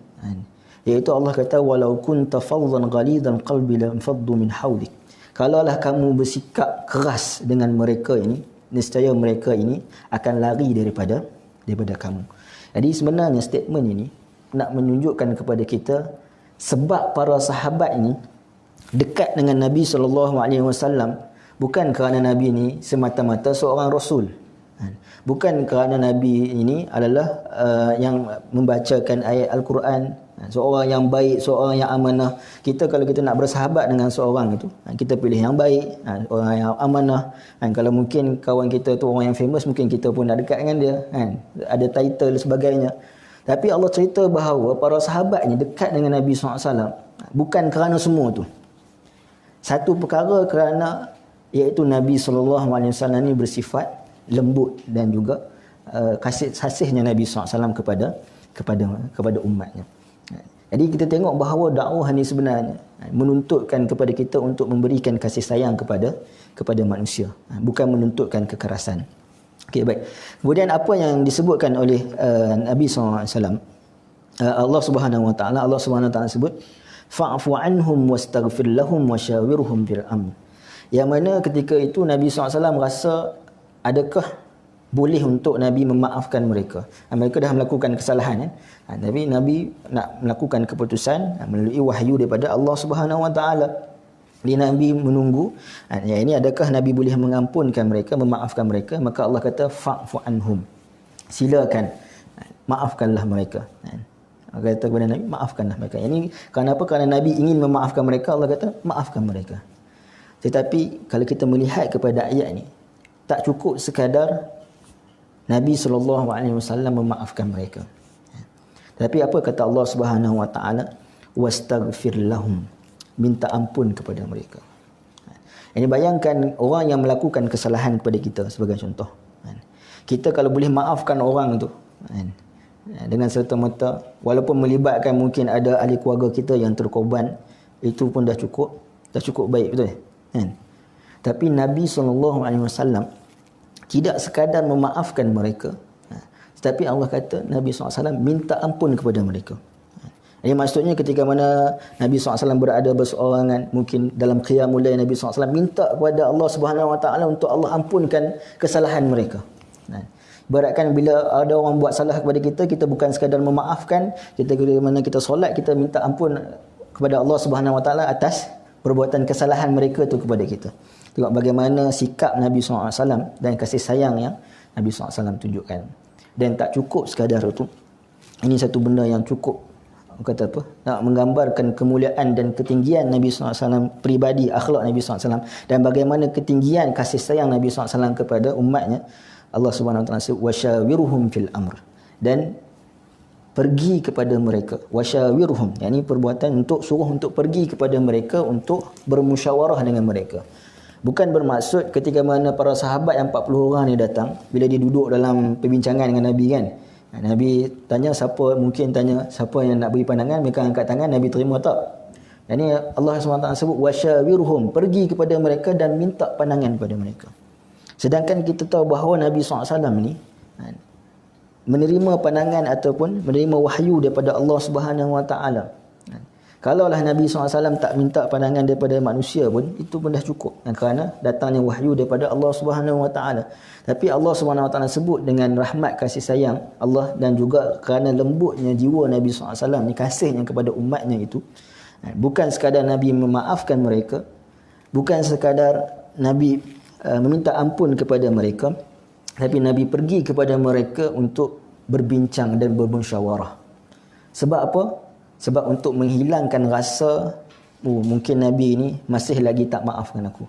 iaitu Allah kata walau kunta faddan ghalidan qalbi lam faddu min hawlik. Kalaulah kamu bersikap keras dengan mereka ini, nescaya mereka ini akan lari daripada kamu. Jadi sebenarnya statement ini nak menunjukkan kepada kita sebab para sahabat ini dekat dengan Nabi SAW bukan kerana Nabi ini semata-mata seorang rasul. Bukan kerana Nabi ini adalah yang membacakan ayat Al-Quran, seorang yang baik, seorang yang amanah. Kita kalau kita nak bersahabat dengan seorang itu, kita pilih yang baik, orang yang amanah. Kalau mungkin kawan kita tu orang yang famous, mungkin kita pun nak dekat dengan dia, ada title dan sebagainya. Tapi Allah cerita bahawa para sahabat ni dekat dengan Nabi SAW bukan kerana semua tu. Satu perkara kerana iaitu Nabi SAW ni bersifat lembut dan juga kasihnya Nabi SAW kepada umatnya. Jadi kita tengok bahawa dakwah ni sebenarnya menuntutkan kepada kita untuk memberikan kasih sayang kepada manusia, bukan menuntutkan kekerasan. Okey, baik. Kemudian apa yang disebutkan oleh Nabi SAW, Allah Subhanahu Wa Taala sebut fa'fu anhum wastaghfir lahum wasyawirhum fil amr. Yang mana ketika itu Nabi SAW rasa adakah boleh untuk Nabi memaafkan mereka. Mereka dah melakukan kesalahan. Tapi Nabi nak melakukan keputusan melalui wahyu daripada Allah Subhanahu Wa Taala. Dia Nabi menunggu. Ini adakah Nabi boleh mengampunkan mereka, memaafkan mereka? Maka Allah kata fa'fu anhum. Silakan maafkanlah mereka. Allah kata kepada Nabi, maafkanlah mereka. Ini kenapa? Kerana Nabi ingin memaafkan mereka, Allah kata maafkan mereka. Tetapi kalau kita melihat kepada ayat ini, tak cukup sekadar Nabi SAW memaafkan mereka. Tapi apa kata Allah Subhanahu Wa Taala? Wastaghfir lahum, minta ampun kepada mereka. Ini bayangkan orang yang melakukan kesalahan kepada kita sebagai contoh. Kita kalau boleh maafkan orang tu dengan serta-merta, walaupun melibatkan mungkin ada ahli keluarga kita yang terkorban, itu pun dah cukup baik, betul kan? Tapi Nabi SAW tidak sekadar memaafkan mereka, tetapi Allah kata Nabi SAW minta ampun kepada mereka. Ini maksudnya ketika mana Nabi SAW berada berseorangan, mungkin dalam qiyamul lail, Nabi SAW minta kepada Allah Subhanahu Wa Taala untuk Allah ampunkan kesalahan mereka. Beratkan bila ada orang buat salah kepada kita, kita bukan sekadar memaafkan, kita mana kita solat, kita minta ampun kepada Allah Subhanahu Wa Taala atas perbuatan kesalahan mereka tu kepada kita. Tengok bagaimana sikap Nabi SAW dan kasih sayang yang Nabi SAW tunjukkan. Dan tak cukup sekadar itu. Ini satu benda yang cukup, kata apa, nak menggambarkan kemuliaan dan ketinggian Nabi SAW pribadi, akhlak Nabi SAW, dan bagaimana ketinggian kasih sayang Nabi SAW kepada umatnya. Allah Subhanahu Wa Taala sebut wasyawiruhum fil amr, dan pergi kepada mereka. Wasyawiruhum, yakni perbuatan untuk suruh untuk pergi kepada mereka, untuk bermusyawarah dengan mereka. Bukan bermaksud ketika mana para sahabat yang 40 orang ni datang, bila dia duduk dalam perbincangan dengan Nabi kan, Nabi tanya siapa, mungkin tanya siapa yang nak beri pandangan, mereka angkat tangan, Nabi terima tak? Yani Allah SWT sebut wasyawiruhum, pergi kepada mereka dan minta pandangan kepada mereka. Sedangkan kita tahu bahawa Nabi SAW ni menerima pandangan ataupun menerima wahyu daripada Allah Subhanahu Wa Taala. Kalaulah Nabi SAW tak minta pandangan daripada manusia pun, itu pun dah cukup, kerana datangnya wahyu daripada Allah Subhanahu Wa Taala. Tapi Allah Subhanahu Wa Taala sebut dengan rahmat kasih sayang Allah, dan juga kerana lembutnya jiwa Nabi SAW ni, kasihnya kepada umatnya itu, bukan sekadar Nabi memaafkan mereka, bukan sekadar Nabi meminta ampun kepada mereka, tapi Nabi pergi kepada mereka untuk berbincang dan bermusyawarah. Sebab apa? Sebab untuk menghilangkan rasa, mungkin Nabi ini masih lagi tak maafkan aku.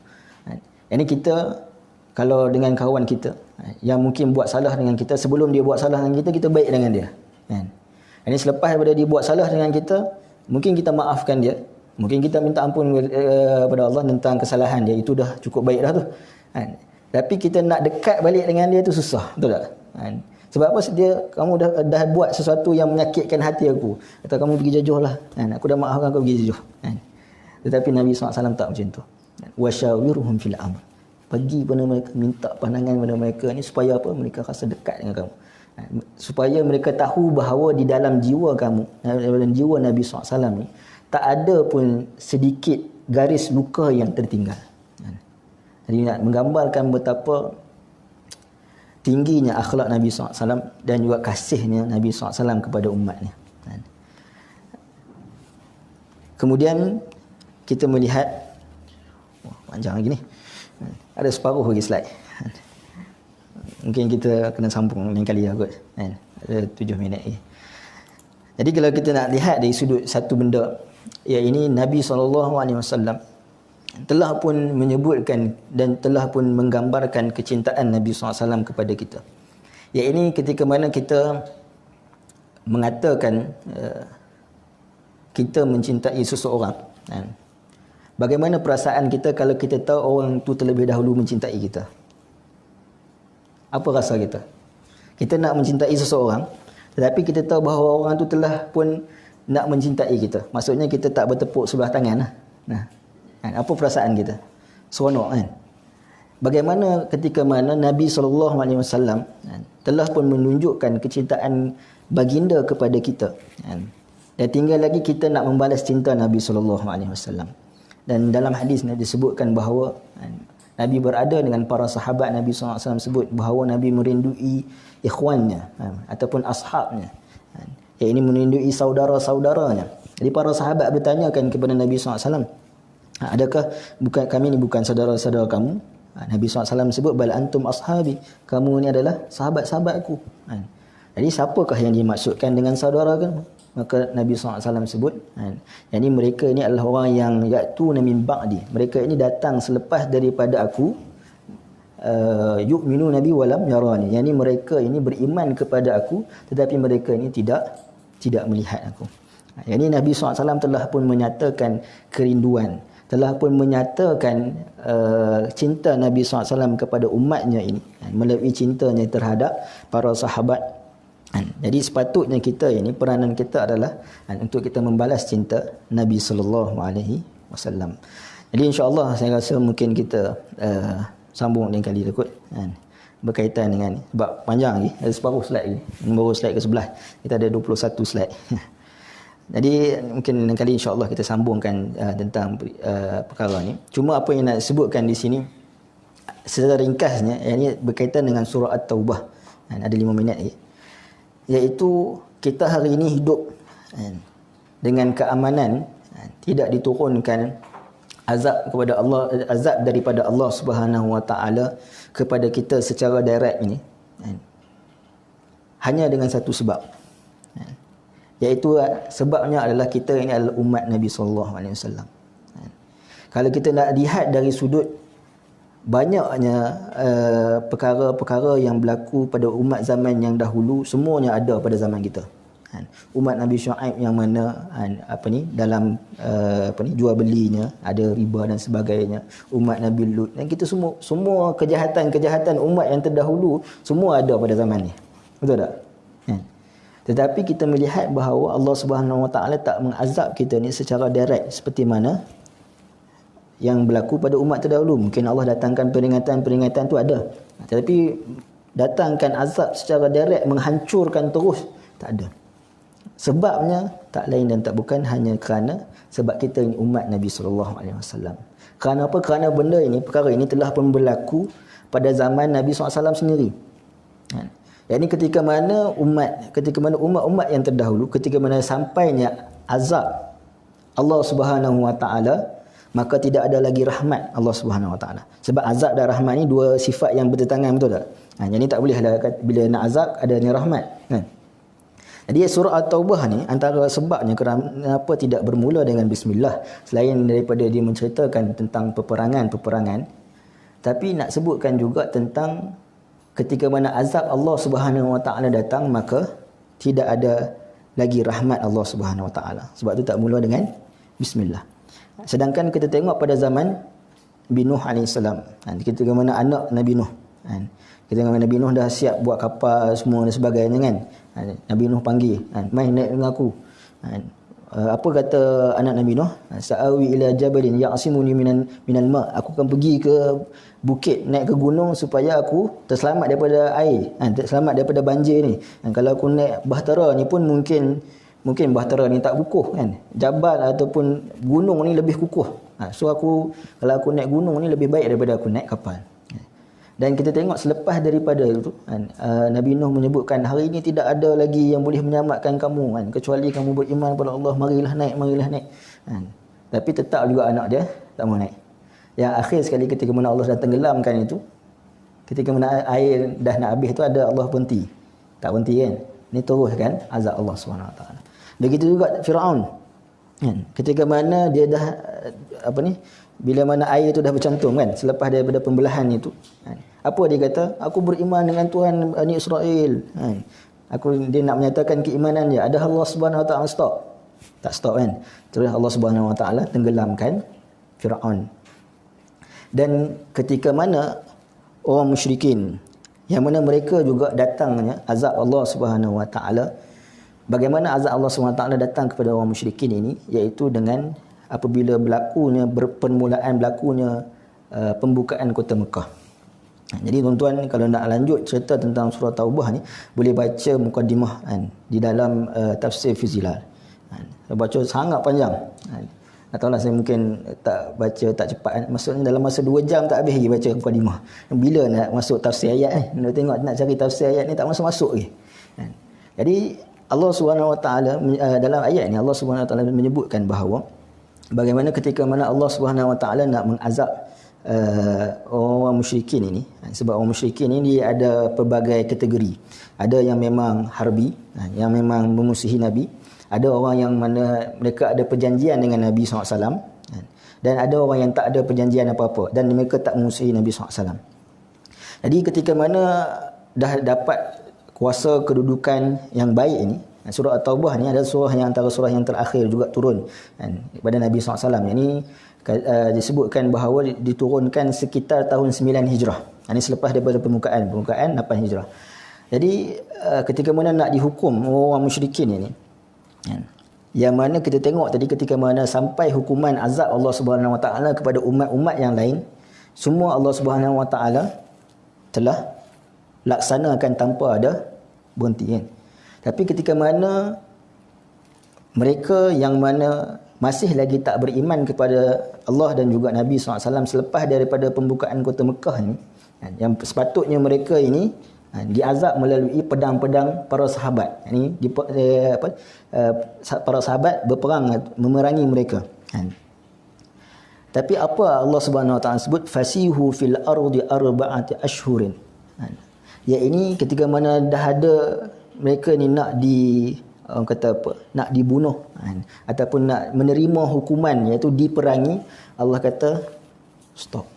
Ini kita kalau dengan kawan kita yang mungkin buat salah dengan kita, sebelum dia buat salah dengan kita, kita baik dengan dia. Ini selepas daripada dia buat salah dengan kita, mungkin kita maafkan dia, mungkin kita minta ampun kepada Allah tentang kesalahan dia, itu dah cukup baik dah tu. Tapi kita nak dekat balik dengan dia tu susah, betul tak? Sebab apa? Kamu dah buat sesuatu yang menyakitkan hati aku, atau kamu pergi jauh lah, aku dah maafkan kau, pergi jauh. Tetapi Nabi SAW tak macam tu. Wasyawiruhum fil amr, pergi pada mereka, minta pandangan pada mereka ni, supaya apa? Mereka rasa dekat dengan kamu, supaya mereka tahu bahawa di dalam jiwa kamu, dalam jiwa Nabi SAW ni, tak ada pun sedikit garis luka yang tertinggal. Jadi nak menggambarkan betapa tingginya akhlak Nabi SAW dan juga kasihnya Nabi SAW kepada umatnya. Kemudian kita melihat, panjang lagi ni, ada separuh lagi slide, mungkin kita kena sambung lain kali lah kot, ada 7 minit lagi. Jadi kalau kita nak lihat dari sudut satu benda, ya, ini Nabi SAW telah pun menyebutkan dan telah pun menggambarkan kecintaan Nabi SAW kepada kita. Ya, ini ketika mana kita mengatakan kita mencintai seseorang, bagaimana perasaan kita kalau kita tahu orang tu terlebih dahulu mencintai kita? Apa rasa kita? Kita nak mencintai seseorang, tetapi kita tahu bahawa orang tu telah pun nak mencintai kita. Maksudnya kita tak bertepuk sebelah tangan lah. Apa perasaan kita? Seronok kan? Bagaimana ketika mana Nabi SAW telah pun menunjukkan kecintaan baginda kepada kita, dan tinggal lagi kita nak membalas cinta Nabi SAW. Dan dalam hadis disebutkan bahawa Nabi berada dengan para sahabat. Nabi SAW sebut bahawa Nabi merindui ikhwannya ataupun ashabnya, yang ini merindui saudara-saudaranya. Jadi para sahabat bertanyakan kepada Nabi SAW, adakah kami ni bukan saudara-saudara kamu? Nabi SAW sebut, bal antum ashabi, kamu ni adalah sahabat-sahabatku. Jadi siapakah yang dimaksudkan dengan saudara kan? Maka Nabi SAW sebut, yang ini mereka ini adalah orang yang ya'tuna min ba'di. Mereka ini datang selepas daripada aku, yu'minu nabi walam yarani. Yang ini mereka ini beriman kepada aku, tetapi mereka ini tidak melihat aku. Yang ini Nabi SAW telah pun menyatakan kerinduan, telah pun menyatakan cinta Nabi SAW kepada umatnya ini melalui cintanya terhadap para sahabat. Jadi sepatutnya kita ini, peranan kita adalah untuk kita membalas cinta Nabi sallallahu alaihi wasallam. Jadi insya-Allah saya rasa mungkin kita sambung lain kali kot, berkaitan dengan, sebab panjang lagi, ada separuh slide lagi, baru slide ke sebelah, kita ada 21 slide. Jadi mungkin lain kali insya-Allah kita sambungkan tentang perkara ni. Cuma apa yang nak sebutkan di sini secara ringkasnya, ini berkaitan dengan surah At-Taubah. Ada 5 minit lagi. Iaitu kita hari ini hidup dengan keamanan, tidak diturunkan azab kepada Allah, azab daripada Allah Subhanahu wa taala kepada kita secara direct ini, hanya dengan satu sebab, iaitu sebabnya adalah kita ini adalah umat Nabi sallallahu alaihi wasallam. Kalau kita nak lihat dari sudut banyaknya perkara-perkara yang berlaku pada umat zaman yang dahulu, semuanya ada pada zaman kita. Umat Nabi Syuaib yang mana dalam jual belinya ada riba dan sebagainya. Umat Nabi Lut, dan kita semua kejahatan-kejahatan umat yang terdahulu semua ada pada zaman ni. Betul tak? Tetapi kita melihat bahawa Allah Subhanahu wa taala tak mengazab kita ni secara direct seperti mana yang berlaku pada umat terdahulu. Mungkin Allah datangkan peringatan-peringatan tu ada, tetapi datangkan azab secara direct, menghancurkan terus, tak ada. Sebabnya tak lain dan tak bukan hanya kerana sebab kita ini umat Nabi sallallahu alaihi wasallam. Kerana apa? Kerana benda ini, perkara ini telah pun berlaku pada zaman Nabi SAW sendiri. Yang ini ketika mana umat-umat yang terdahulu, ketika mana sampainya azab Allah Subhanahu wa taala, maka tidak ada lagi rahmat Allah Subhanahu wa taala. Sebab azab dan rahmat ni dua sifat yang bertentangan, betul tak? Jadi tak boleh ada bila nak azab adanya rahmat, kan? Jadi surah At-Taubah ni antara sebabnya kenapa tidak bermula dengan bismillah, selain daripada dia menceritakan tentang peperangan, tapi nak sebutkan juga tentang ketika mana azab Allah Subhanahu wa taala datang, maka tidak ada lagi rahmat Allah Subhanahu wa taala. Sebab tu tak mula dengan bismillah. Sedangkan kita tengok pada zaman Nabi Nuh AS, ketika mana anak Nabi Nuh, kita tengok Nabi Nuh dah siap buat kapal semua dan sebagainya, kan? Nabi Nuh panggil, mai naik dengan aku. Apa kata anak Nabi Nuh? Sa'awi ila jabalin ya'simuni minal ma'. Aku akan pergi ke bukit, naik ke gunung supaya aku terselamat daripada air, terselamat daripada banjir ni. Kalau aku naik bahtera ni pun mungkin bahtera ni tak kukuh, kan? Jabal ataupun gunung ni lebih kukuh. So kalau aku naik gunung ni lebih baik daripada aku naik kapal. Dan kita tengok selepas daripada itu, Nabi Nuh menyebutkan, hari ini tidak ada lagi yang boleh menyelamatkan kamu, kan? Kecuali kamu beriman kepada Allah, marilah naik. Tapi tetap juga anak dia tak mau naik. Yang akhir sekali ketika mana Allah dah tenggelamkan itu, ketika mana air dah nak habis tu, ada Allah berhenti. Tak berhenti, kan? Ini teruskan azab Allah SWT. Begitu juga Firaun, kan? Ketika mana dia dah bila mana air itu dah bercantum, kan, selepas daripada pembelahan itu, kan? Apa dia kata? Aku beriman dengan Tuhan Bani Israel, kan? Dia nak menyatakan keimanan dia. Ada Allah Subhanahu wa taala stop? Tak stop, kan? Terus Allah Subhanahu wa taala tenggelamkan Firaun. Dan ketika mana orang musyrikin, yang mana mereka juga datangnya azab Allah Subhanahu wa taala. Bagaimana azab Allah Subhanahu wa taala datang kepada orang musyrikin ini? Iaitu dengan apabila permulaan berlakunya pembukaan kota Mekah. Jadi tuan-tuan, kalau nak lanjut cerita tentang surah Taubah ni, boleh baca mukadimah, kan, di dalam tafsir Fizilal. Baca sangat panjang. Tak tahulah, saya mungkin tak baca tak cepat, kan? Maksudnya dalam masa 2 jam tak habis lagi baca mukadimah. Bila nak masuk tafsir ayat ni? Nak tengok, nak cari tafsir ayat ni tak masuk lagi. Jadi Allah Subhanahu wa taala dalam ayat ni, Allah Subhanahu wa taala menyebutkan bahawa bagaimana ketika mana Allah Subhanahu wa taala nak mengazab orang musyrikin ini. Sebab orang musyrikin ini dia ada pelbagai kategori. Ada yang memang harbi, yang memang memusuhi Nabi. Ada orang yang mana mereka ada perjanjian dengan Nabi SAW. Dan ada orang yang tak ada perjanjian apa-apa. Dan mereka tak memusuhi Nabi SAW. Jadi ketika mana dah dapat kuasa kedudukan yang baik ini, surah At-Taubah ni adalah surah yang antara surah yang terakhir juga turun kepada Nabi SAW. Yang ini disebutkan bahawa diturunkan sekitar tahun 9 Hijrah. Ini selepas daripada permukaan 8 Hijrah. Jadi ketika mana nak dihukum orang musyrikin ini, yang mana kita tengok tadi ketika mana sampai hukuman azab Allah Subhanahu Wa Taala kepada umat-umat yang lain, semua Allah Subhanahu Wa Taala telah laksanakan tanpa ada berhenti kan. Tapi ketika mana mereka yang mana masih lagi tak beriman kepada Allah dan juga Nabi SAW selepas daripada pembukaan kota Mekah ni, yang sepatutnya mereka ini diazab melalui pedang-pedang para sahabat. Ini para sahabat berperang memerangi mereka. Tapi apa Allah Subhanahu Wa Taala sebut fasihu fil ardi arba'ati ashhurin. Ya ini ketika mana dah ada mereka ni nak orang kata apa? Nak dibunuh ataupun nak menerima hukuman iaitu diperangi, Allah kata stop.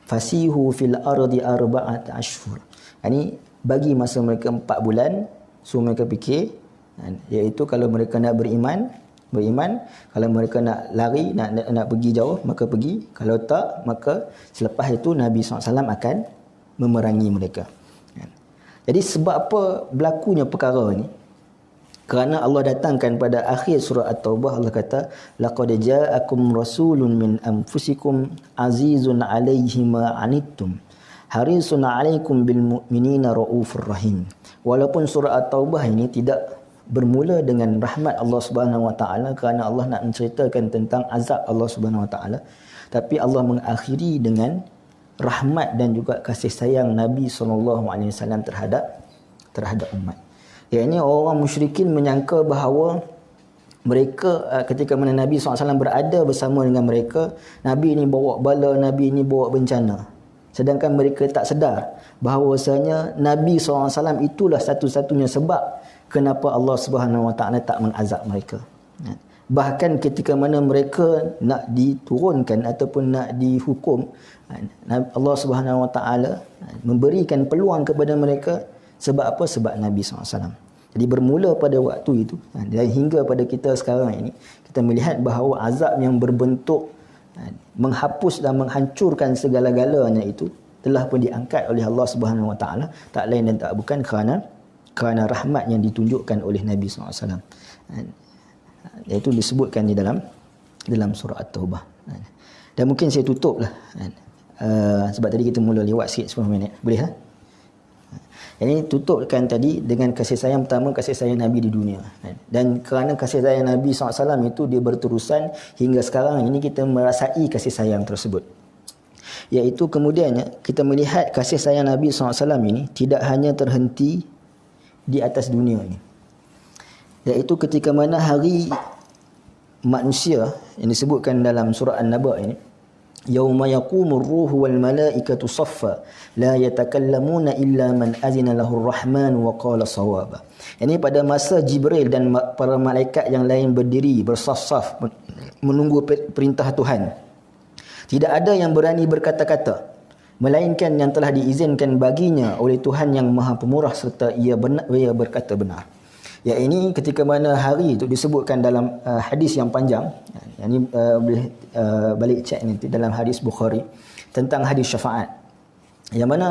Fasihu fil ardi arba'ati ashhur. Ini bagi masa mereka 4 bulan, so mereka fikir, iaitu kalau mereka nak beriman, kalau mereka nak lari, nak pergi jauh, maka pergi. Kalau tak, maka selepas itu Nabi SAW akan memerangi mereka. Jadi sebab apa berlakunya perkara ini? Kerana Allah datangkan pada akhir surah At-Taubah, Allah kata, laqad ja'akum rasulun min anfusikum azizun 'alaihi ma 'anittum harisun 'alaikum bil mu'minina raufur rahim. Walaupun surah At-Taubah ini tidak bermula dengan rahmat Allah Subhanahu Wa Taala kerana Allah nak menceritakan tentang azab Allah Subhanahu Wa Taala, tapi Allah mengakhiri dengan rahmat dan juga kasih sayang Nabi SAW terhadap umat. Yang ini orang musyrikin menyangka bahawa mereka ketika mana Nabi SAW berada bersama dengan mereka, Nabi ini bawa bala, Nabi ini bawa bencana. Sedangkan mereka tak sedar bahawasanya Nabi SAW itulah satu-satunya sebab kenapa Allah Subhanahu Wa Taala tak mengazab mereka. Bahkan ketika mana mereka nak diturunkan ataupun nak dihukum, Allah Subhanahu Wa Taala memberikan peluang kepada mereka. Sebab apa? Sebab Nabi SAW. Jadi bermula pada waktu itu dan hingga pada kita sekarang ini, kita melihat bahawa azab yang berbentuk menghapus dan menghancurkan segala-galanya itu telah pun diangkat oleh Allah Subhanahu Wa Taala, tak lain dan tak bukan kerana rahmat yang ditunjukkan oleh Nabi SAW. Iaitu disebutkan di dalam surah At-Taubah. Dan mungkin saya tutuplah sebab tadi kita mula lewat sikit 10 minit. Boleh ha? Ini tutupkan tadi dengan kasih sayang pertama, kasih sayang Nabi di dunia. Dan kerana kasih sayang Nabi SAW itu dia berterusan hingga sekarang ini, kita merasai kasih sayang tersebut. Iaitu kemudiannya kita melihat kasih sayang Nabi SAW ini tidak hanya terhenti di atas dunia ini. Iaitu ketika mana hari manusia yang disebutkan dalam surah An-Naba ini, yauma yaqumur ruhu wal malaikatu saffa la yatakallamuna illa man azina lahu ar-rahman wa qala sawaba. Ini pada masa Jibril dan para malaikat yang lain berdiri bersaf-saf menunggu perintah Tuhan. Tidak ada yang berani berkata-kata melainkan yang telah diizinkan baginya oleh Tuhan yang Maha Pemurah serta ia berkata benar. Ya, ini ketika mana hari itu disebutkan dalam hadis yang panjang. Yang ini boleh balik cek nanti dalam hadis Bukhari tentang hadis syafaat. Yang mana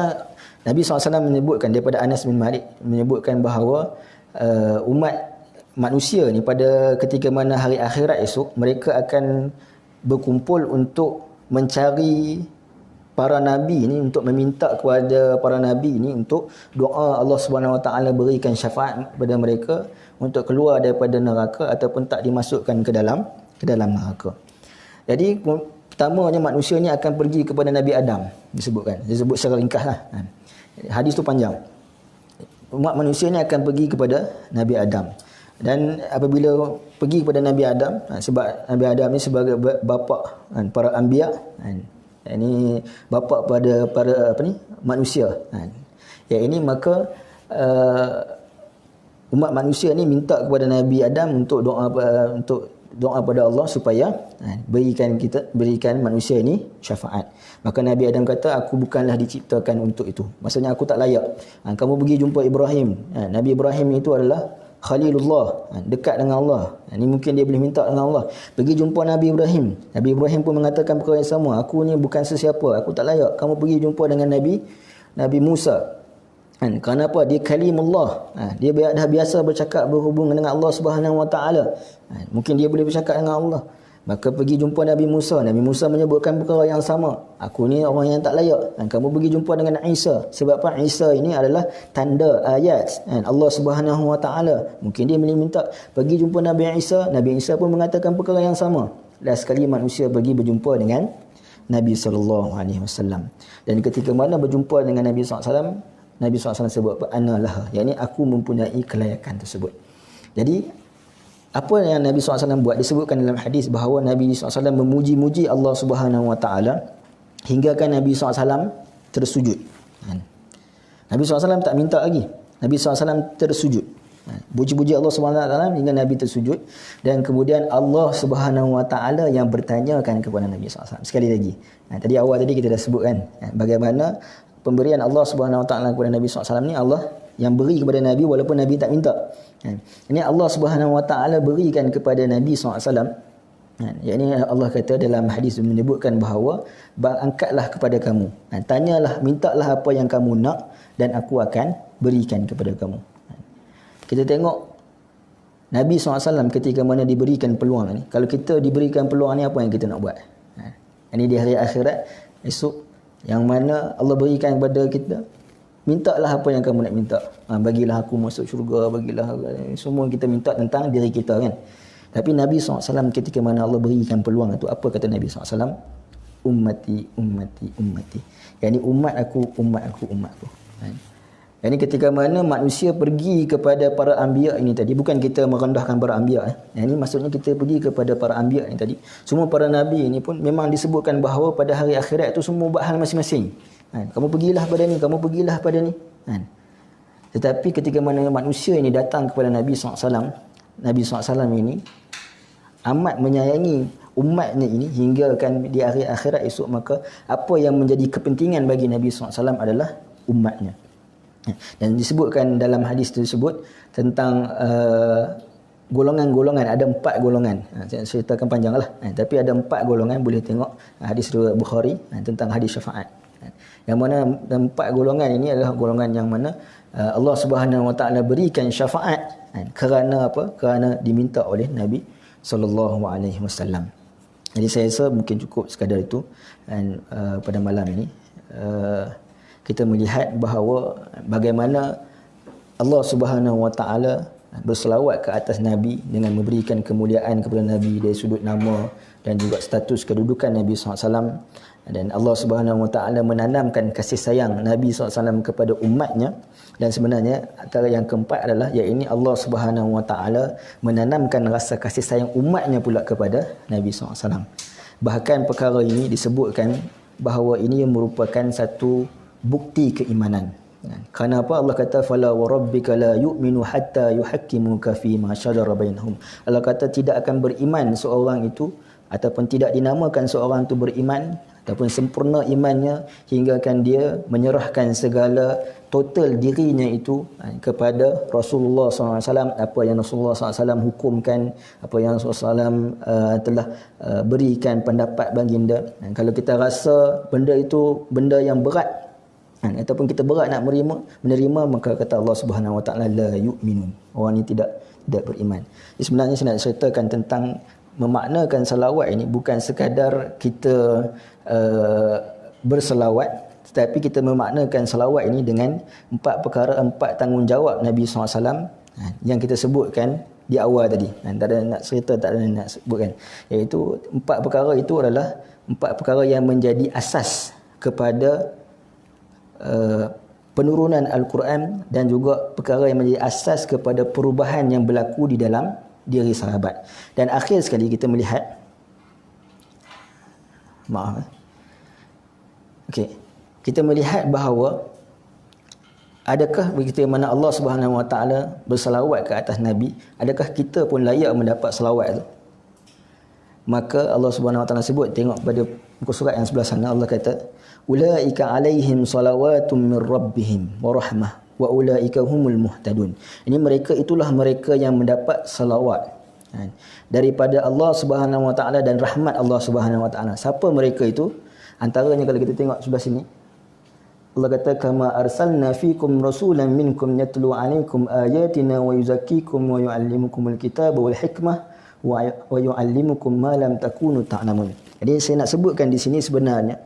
Nabi SAW menyebutkan daripada Anas bin Malik menyebutkan bahawa umat manusia ni pada ketika mana hari akhirat esok, mereka akan berkumpul untuk mencari para nabi ni, untuk meminta kepada para nabi ni untuk doa Allah Subhanahu Wa Taala berikan syafaat kepada mereka untuk keluar daripada neraka ataupun tak dimasukkan ke dalam neraka. Jadi pertamanya manusia ni akan pergi kepada Nabi Adam, disebut secara ringkaslah. Hadis tu panjang. Umat manusia ni akan pergi kepada Nabi Adam. Dan apabila pergi kepada Nabi Adam, sebab Nabi Adam ni sebagai bapa para anbiya, Yang ini bapa pada para manusia. Yang ini maka umat manusia ni minta kepada Nabi Adam untuk doa pada Allah supaya berikan manusia ini syafaat. Maka Nabi Adam kata, aku bukanlah diciptakan untuk itu. Maksudnya aku tak layak. Kamu pergi jumpa Ibrahim. Nabi Ibrahim itu adalah Khalilullah, dekat dengan Allah. Ini mungkin dia boleh minta dengan Allah. Pergi jumpa Nabi Ibrahim. Nabi Ibrahim pun mengatakan perkara yang sama. Aku ni bukan sesiapa, aku tak layak. Kamu pergi jumpa dengan Nabi Musa. Kerana apa? Dia kalimullah. Dia dah biasa bercakap, berhubung dengan Allah Subhanahu Wa Taala. Mungkin dia boleh bercakap dengan Allah. Maka pergi jumpa Nabi Musa. Nabi Musa menyebutkan perkara yang sama. Aku ni orang yang tak layak. Kamu pergi jumpa dengan Isa. Sebab apa? Isa ini adalah tanda ayat Allah Subhanahu Wa Taala. Mungkin dia boleh minta pergi jumpa Nabi Isa. Nabi Isa pun mengatakan perkara yang sama. Last sekali manusia pergi berjumpa dengan Nabi SAW. Dan ketika mana berjumpa dengan Nabi SAW, Nabi SAW sebut analah, yakni aku mempunyai kelayakan tersebut. Jadi apa yang Nabi SAW buat, disebutkan dalam hadis bahawa Nabi SAW memuji-muji Allah Subhanahu Wa Taala hingga kan Nabi SAW tersujud. Nabi SAW tak minta lagi. Nabi SAW tersujud. Puji-puji Allah Subhanahu Wa Taala hingga Nabi tersujud, dan kemudian Allah Subhanahu Wa Taala yang bertanyakan kepada Nabi SAW. Sekali lagi, tadi awal tadi kita dah sebutkan bagaimana pemberian Allah Subhanahu Wa Taala kepada Nabi SAW ni, Allah yang beri kepada Nabi walaupun Nabi tak minta. Ini Allah Subhanahu Wa Taala berikan kepada Nabi SAW. Yang ini Allah kata dalam hadis menyebutkan bahawa angkatlah kepada kamu, tanyalah, mintalah apa yang kamu nak dan aku akan berikan kepada kamu. Kita tengok Nabi SAW ketika mana diberikan peluang ni. Kalau kita diberikan peluang ni, apa yang kita nak buat? Ini di hari akhirat esok, yang mana Allah berikan kepada kita, mintalah apa yang kamu nak minta. Bagilah aku masuk syurga, bagilah, semua kita minta tentang diri kita kan. Tapi Nabi SAW ketika mana Allah berikan peluang itu, apa kata Nabi SAW? Ummati, ummati, ummati. Yang ini umat aku, umat aku, umat aku. Yang ini ketika mana manusia pergi kepada para anbiya ini tadi, bukan kita merendahkan para anbiya. Yang ini maksudnya kita pergi kepada para anbiya ini tadi. Semua para nabi ini pun memang disebutkan bahawa pada hari akhirat itu semua buat hal masing-masing. Kamu pergilah pada ni, kamu pergilah pada ni. Tetapi ketika mana manusia ini datang kepada Nabi SAW, Nabi SAW ini amat menyayangi umatnya ini hingga kan di hari akhirat esok, maka apa yang menjadi kepentingan bagi Nabi SAW adalah umatnya. Dan disebutkan dalam hadis tersebut tentang golongan-golongan, ada 4 golongan. Saya ceritakan panjang lah. Tapi ada 4 golongan, boleh tengok hadis riwayat Bukhari tentang hadis syafaat. Yang mana 4 golongan ini adalah golongan yang mana Allah Subhanahu Wa Taala berikan syafaat kerana apa? Kerana diminta oleh Nabi sallallahu alaihi wasallam. Jadi saya rasa mungkin cukup sekadar itu. Dan pada malam ini kita melihat bahawa bagaimana Allah Subhanahu Wa Taala berselawat ke atas Nabi dengan memberikan kemuliaan kepada Nabi dari sudut nama dan juga status kedudukan Nabi SAW. Dan Allah Subhanahu Wa Taala menanamkan kasih sayang Nabi SAW kepada umatnya. Dan sebenarnya antara yang keempat adalah, iaitu Allah Subhanahu Wa Taala menanamkan rasa kasih sayang umatnya pula kepada Nabi SAW. Bahkan perkara ini disebutkan bahawa ini merupakan satu bukti keimanan. Kerana apa? Allah kata fala wa rabbika la yu'minu hatta yuhakkimuka fi ma shajara bainahum. Allah kata tidak akan beriman seorang itu, ataupun tidak dinamakan seorang itu beriman ataupun sempurna imannya hinggakan dia menyerahkan segala total dirinya itu kepada Rasulullah SAW, apa yang Rasulullah SAW hukumkan, apa yang Rasulullah SAW telah berikan pendapat baginda. Kalau kita rasa benda itu benda yang berat, ataupun kita berat nak menerima, maka kata Allah Subhanahu Wa Taala la yu'minun, orang ini tidak beriman. Jadi sebenarnya saya nak ceritakan tentang memaknakan salawat ini bukan sekadar kita berselawat, tetapi kita memaknakan salawat ini dengan 4 perkara, 4 tanggungjawab Nabi SAW yang kita sebutkan di awal tadi. Tak ada nak cerita, tak ada nak sebutkan. Iaitu 4 perkara itu adalah 4 perkara yang menjadi asas kepada penurunan Al-Quran, dan juga perkara yang menjadi asas kepada perubahan yang berlaku di dalam diri sahabat. Dan akhir sekali kita melihat Okey. Kita melihat bahawa adakah begitu mana Allah Subhanahu Wa Taala bersalawat ke atas Nabi, adakah kita pun layak mendapat salawat tu? Maka Allah Subhanahu Wa Taala sebut, tengok pada muka surat yang sebelah sana, Allah kata ulaika alaihim salawatun min rabbihim wa rahmah wa ulaika humul muhtadun. Ini mereka, itulah mereka yang mendapat salawat daripada Allah Subhanahu Wa Taala dan rahmat Allah Subhanahu Wa Taala. Siapa mereka itu? Antaranya kalau kita tengok sebelah sini, Allah kata kama arsalna fikum rasulan minkum yatlu alaikum ayatina wa yuzakkikum wa yuallimukumul kitaba wal hikmah wa yuallimukum ma lam takunu ta'lamun. Jadi saya nak sebutkan di sini sebenarnya,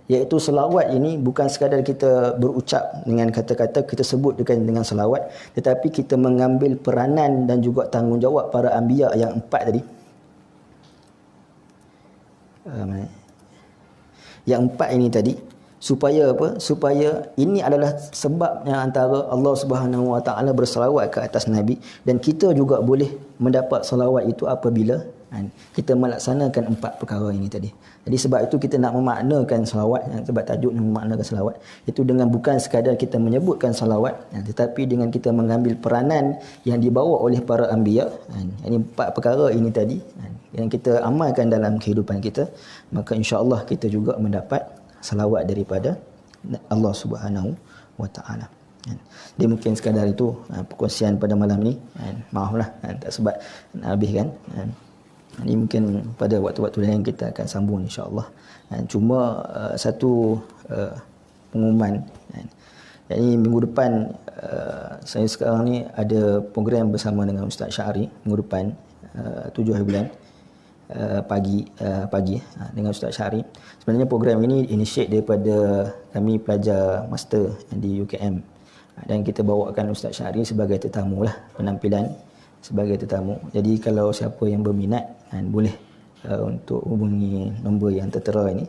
iaitu selawat ini bukan sekadar kita berucap dengan kata-kata, kita sebut dengan selawat, tetapi kita mengambil peranan dan juga tanggungjawab para anbiya yang 4 tadi. Yang 4 ini tadi, supaya apa? Supaya ini adalah sebabnya antara Allah Subhanahu Wa Taala berselawat ke atas Nabi, dan kita juga boleh mendapat selawat itu apabila kita melaksanakan 4 perkara ini tadi. Jadi sebab itu kita nak memaknakan selawat, sebab tajuknya memaknakan selawat, itu dengan bukan sekadar kita menyebutkan selawat, tetapi dengan kita mengambil peranan yang dibawa oleh para anbiya. Ini 4 perkara ini tadi yang kita amalkan dalam kehidupan kita, maka insya-Allah kita juga mendapat salawat daripada Allah Subhanahu Wa Taala. Dia mungkin sekadar itu perkongsian pada malam ni. Maaflah tak sebab nak habiskan. Ini mungkin pada waktu-waktu lain kita akan sambung insya-Allah. Cuma satu pengumuman. Jadi minggu depan saya sekarang ni ada program bersama dengan Ustaz Syahri minggu depan 7 hari bulan. Pagi dengan Ustaz Syahri. Sebenarnya program ini initiate daripada kami pelajar master di UKM, dan kita bawakan Ustaz Syahri sebagai tetamu lah, penampilan sebagai tetamu. Jadi kalau siapa yang berminat boleh untuk hubungi nombor yang tertera ini,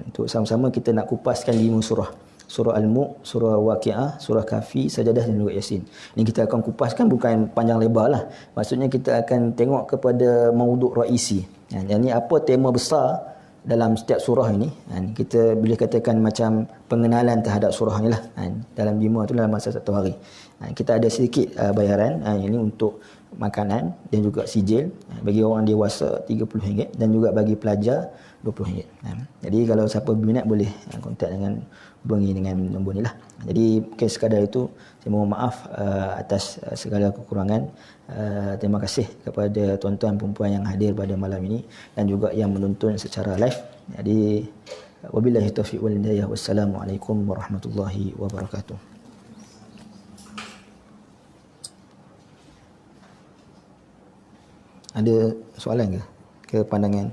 untuk sama-sama kita nak kupaskan 5 surah. Surah Al-Mulk, surah Waqiah, surah Kahfi, Sajadah dan juga Yasin. Ini kita akan kupaskan bukan panjang lebar lah. Maksudnya kita akan tengok kepada mauduk raisi. Yang ni apa tema besar dalam setiap surah ini. Kita boleh katakan macam pengenalan terhadap surah ni lah. Dalam 5 tu dalam masa 1 hari. Kita ada sedikit bayaran. Ini untuk makanan dan juga sijil. Bagi orang dewasa RM30 dan juga bagi pelajar RM20. Jadi kalau siapa berminat boleh kontak dengan hubungi dengan nombor ni lah. Jadi mungkin sekadar itu, saya mohon maaf atas segala kekurangan. Terima kasih kepada tuan-tuan perempuan yang hadir pada malam ini dan juga yang menonton secara live. Jadi wabillahi taufiq wal hidayah. Wassalamualaikum warahmatullahi wabarakatuh. Ada soalan ke pandangan?